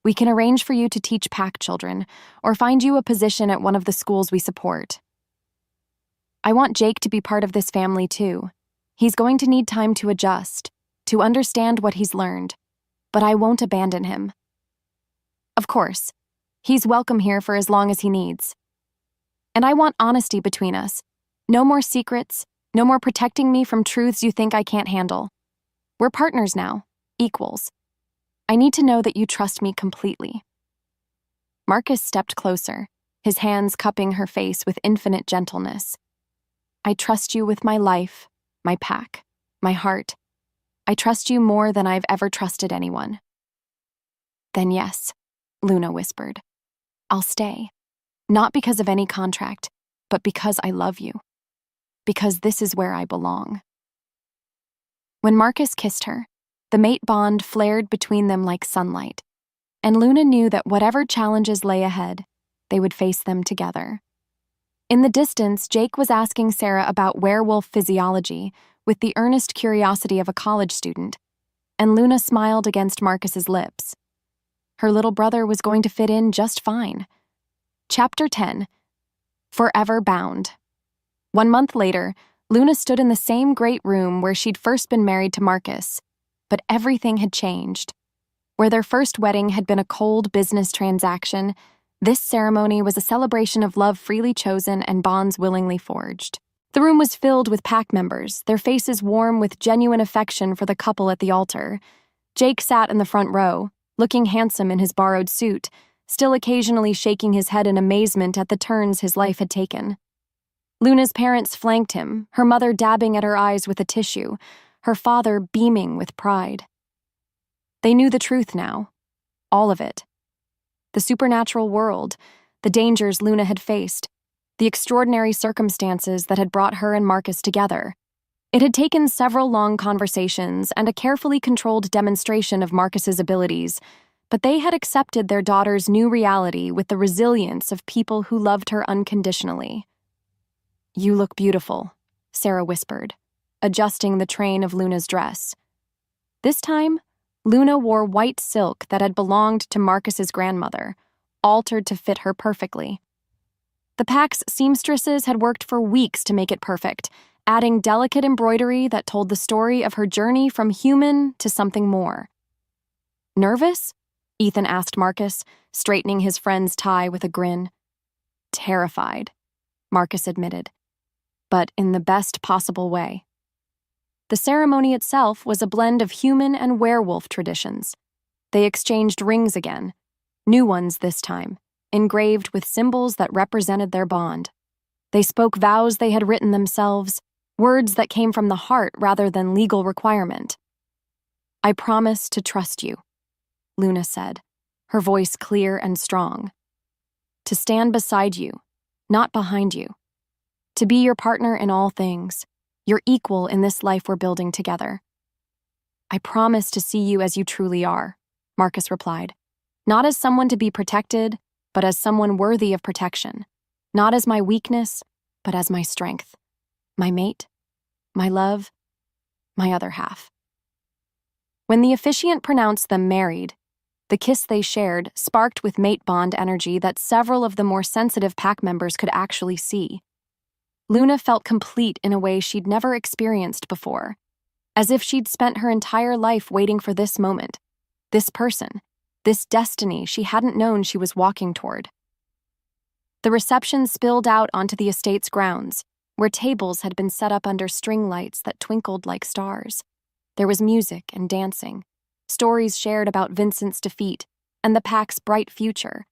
We can arrange for you to teach pack children, or find you a position at one of the schools we support." "I want Jake to be part of this family too. He's going to need time to adjust, to understand what he's learned, but I won't abandon him." "Of course. He's welcome here for as long as he needs. And I want honesty between us. No more secrets, no more protecting me from truths you think I can't handle. We're partners now, equals. I need to know that you trust me completely." Marcus stepped closer, his hands cupping her face with infinite gentleness. "I trust you with my life, my pack, my heart. I trust you more than I've ever trusted anyone." "Then yes," Luna whispered. "I'll stay. Not because of any contract, but because I love you. Because this is where I belong." When Marcus kissed her, the mate bond flared between them like sunlight, and Luna knew that whatever challenges lay ahead, they would face them together. In the distance, Jake was asking Sarah about werewolf physiology with the earnest curiosity of a college student, and Luna smiled against Marcus's lips. Her little brother was going to fit in just fine. Chapter 10. Forever Bound. 1 month later, Luna stood in the same great room where she'd first been married to Marcus, but everything had changed. Where their first wedding had been a cold business transaction, this ceremony was a celebration of love freely chosen and bonds willingly forged. The room was filled with pack members, their faces warm with genuine affection for the couple at the altar. Jake sat in the front row, looking handsome in his borrowed suit, still occasionally shaking his head in amazement at the turns his life had taken. Luna's parents flanked him, her mother dabbing at her eyes with a tissue, her father beaming with pride. They knew the truth now. All of it. The supernatural world, the dangers Luna had faced, the extraordinary circumstances that had brought her and Marcus together. It had taken several long conversations and a carefully controlled demonstration of Marcus's abilities, but they had accepted their daughter's new reality with the resilience of people who loved her unconditionally. "You look beautiful," Sarah whispered, adjusting the train of Luna's dress. This time, Luna wore white silk that had belonged to Marcus's grandmother, altered to fit her perfectly. The pack's seamstresses had worked for weeks to make it perfect, adding delicate embroidery that told the story of her journey from human to something more. "Nervous?" Ethan asked Marcus, straightening his friend's tie with a grin. "Terrified." Marcus admitted, but in the best possible way. The ceremony itself was a blend of human and werewolf traditions. They exchanged rings again, new ones this time, engraved with symbols that represented their bond. They spoke vows they had written themselves, words that came from the heart rather than legal requirement. "I promise to trust you," Luna said, her voice clear and strong. "To stand beside you, not behind you. To be your partner in all things, your equal in this life we're building together." "I promise to see you as you truly are," Marcus replied. "Not as someone to be protected, but as someone worthy of protection. Not as my weakness, but as my strength. My mate, my love, my other half." When the officiant pronounced them married, the kiss they shared sparked with mate bond energy that several of the more sensitive pack members could actually see. Luna felt complete in a way she'd never experienced before, as if she'd spent her entire life waiting for this moment, this person, this destiny she hadn't known she was walking toward. The reception spilled out onto the estate's grounds, where tables had been set up under string lights that twinkled like stars. There was music and dancing, stories shared about Vincent's defeat and the pack's bright future,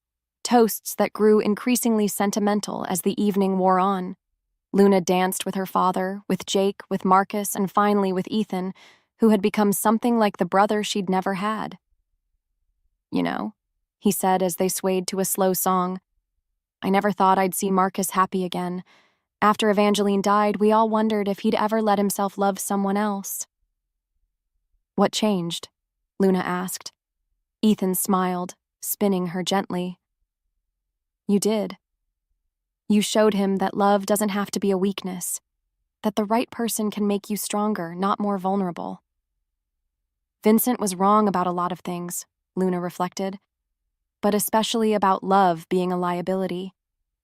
toasts that grew increasingly sentimental as the evening wore on. Luna danced with her father, with Jake, with Marcus, and finally with Ethan, who had become something like the brother she'd never had. "You know," he said as they swayed to a slow song, "I never thought I'd see Marcus happy again. After Evangeline died, we all wondered if he'd ever let himself love someone else." "What changed?" Luna asked. Ethan smiled, spinning her gently. "You did. You showed him that love doesn't have to be a weakness, that the right person can make you stronger, not more vulnerable." Vincent was wrong about a lot of things, Luna reflected, but especially about love being a liability.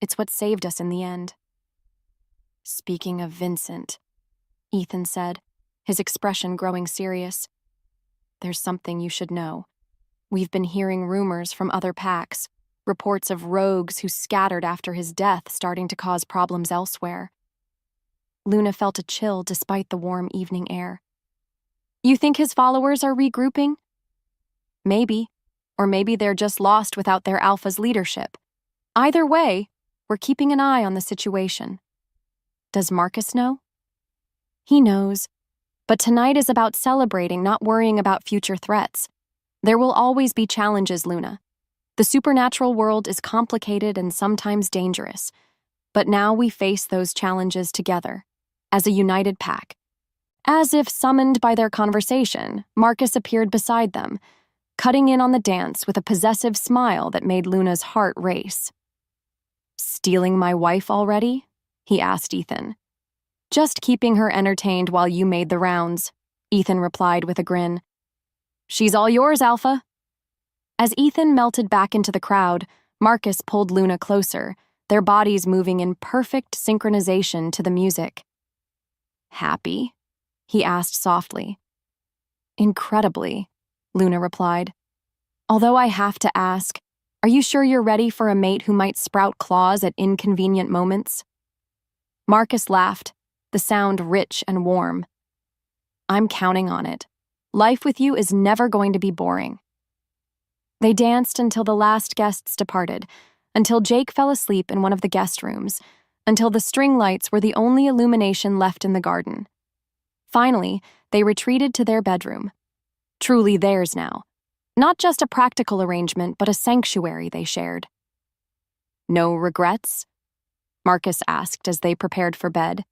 It's what saved us in the end. "Speaking of Vincent," Ethan said, his expression growing serious, "there's something you should know. We've been hearing rumors from other packs, reports of rogues who scattered after his death starting to cause problems elsewhere." Luna felt a chill despite the warm evening air. "You think his followers are regrouping?" "Maybe. Or maybe they're just lost without their alpha's leadership. Either way, we're keeping an eye on the situation." "Does Marcus know?" "He knows. But tonight is about celebrating, not worrying about future threats. There will always be challenges, Luna. The supernatural world is complicated and sometimes dangerous. But now we face those challenges together, as a united pack." As if summoned by their conversation, Marcus appeared beside them, cutting in on the dance with a possessive smile that made Luna's heart race. "Stealing my wife already?" he asked Ethan. "Just keeping her entertained while you made the rounds," Ethan replied with a grin. "She's all yours, Alpha." As Ethan melted back into the crowd, Marcus pulled Luna closer, their bodies moving in perfect synchronization to the music. "Happy?" he asked softly. "Incredibly," Luna replied. "Although I have to ask, are you sure you're ready for a mate who might sprout claws at inconvenient moments?" Marcus laughed, the sound rich and warm. "I'm counting on it. Life with you is never going to be boring." They danced until the last guests departed, until Jake fell asleep in one of the guest rooms, until the string lights were the only illumination left in the garden. Finally, they retreated to their bedroom. Truly theirs now. Not just a practical arrangement, but a sanctuary they shared. "No regrets?" Marcus asked as they prepared for bed,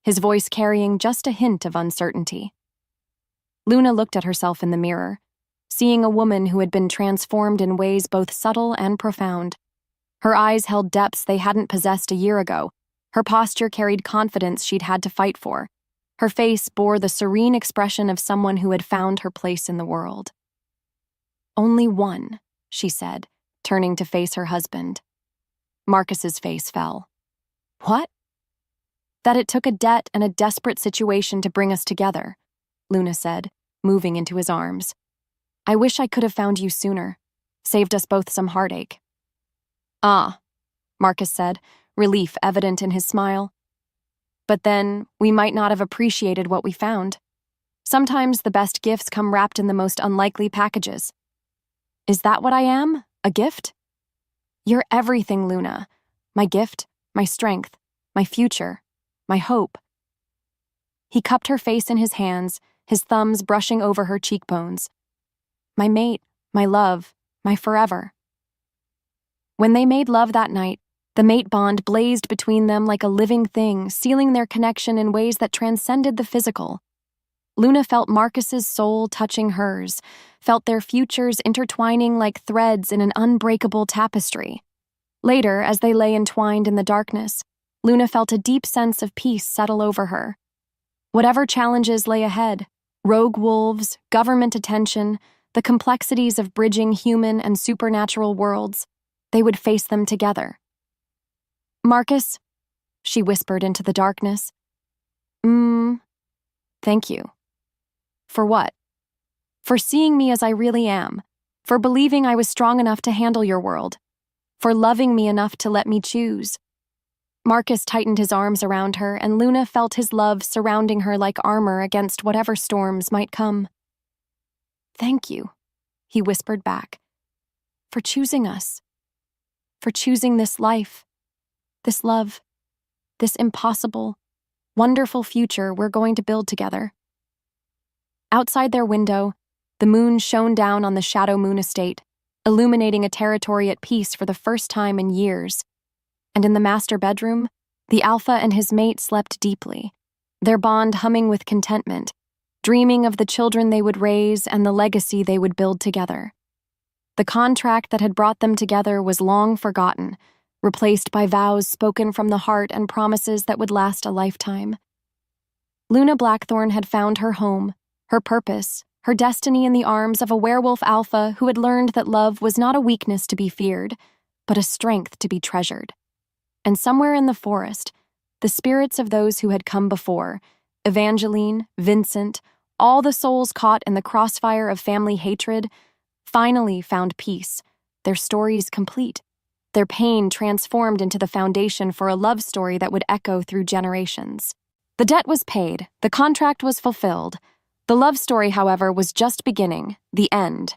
his voice carrying just a hint of uncertainty. Luna looked at herself in the mirror, seeing a woman who had been transformed in ways both subtle and profound. Her eyes held depths they hadn't possessed a year ago. Her posture carried confidence she'd had to fight for. Her face bore the serene expression of someone who had found her place in the world. "Only one," she said, turning to face her husband. Marcus's face fell. "What?" "That it took a debt and a desperate situation to bring us together," Luna said, moving into his arms. "I wish I could have found you sooner. Saved us both some heartache." "Ah," Marcus said, relief evident in his smile. But then, we might not have appreciated what we found. Sometimes the best gifts come wrapped in the most unlikely packages. Is that what I am? A gift? You're everything, Luna. My gift, my strength, my future, my hope. He cupped her face in his hands, his thumbs brushing over her cheekbones. My mate, my love, my forever. When they made love that night, the mate bond blazed between them like a living thing, sealing their connection in ways that transcended the physical. Luna felt Marcus's soul touching hers, felt their futures intertwining like threads in an unbreakable tapestry. Later, as they lay entwined in the darkness, Luna felt a deep sense of peace settle over her. Whatever challenges lay ahead, rogue wolves, government attention, the complexities of bridging human and supernatural worlds, they would face them together. Marcus, she whispered into the darkness. Thank you. For what? For seeing me as I really am, for believing I was strong enough to handle your world, for loving me enough to let me choose. Marcus tightened his arms around her, and Luna felt his love surrounding her like armor against whatever storms might come. Thank you, he whispered back, for choosing us, for choosing this life, this love, this impossible, wonderful future we're going to build together. Outside their window, the moon shone down on the Shadow Moon estate, illuminating a territory at peace for the first time in years. And in the master bedroom, the alpha and his mate slept deeply, their bond humming with contentment, dreaming of the children they would raise and the legacy they would build together. The contract that had brought them together was long forgotten, replaced by vows spoken from the heart and promises that would last a lifetime. Luna Blackthorn had found her home, her purpose, her destiny in the arms of a werewolf alpha who had learned that love was not a weakness to be feared, but a strength to be treasured. And somewhere in the forest, the spirits of those who had come before, Evangeline, Vincent, all the souls caught in the crossfire of family hatred, finally found peace, their stories complete, their pain transformed into the foundation for a love story that would echo through generations. The debt was paid, the contract was fulfilled. The love story, however, was just beginning, the end.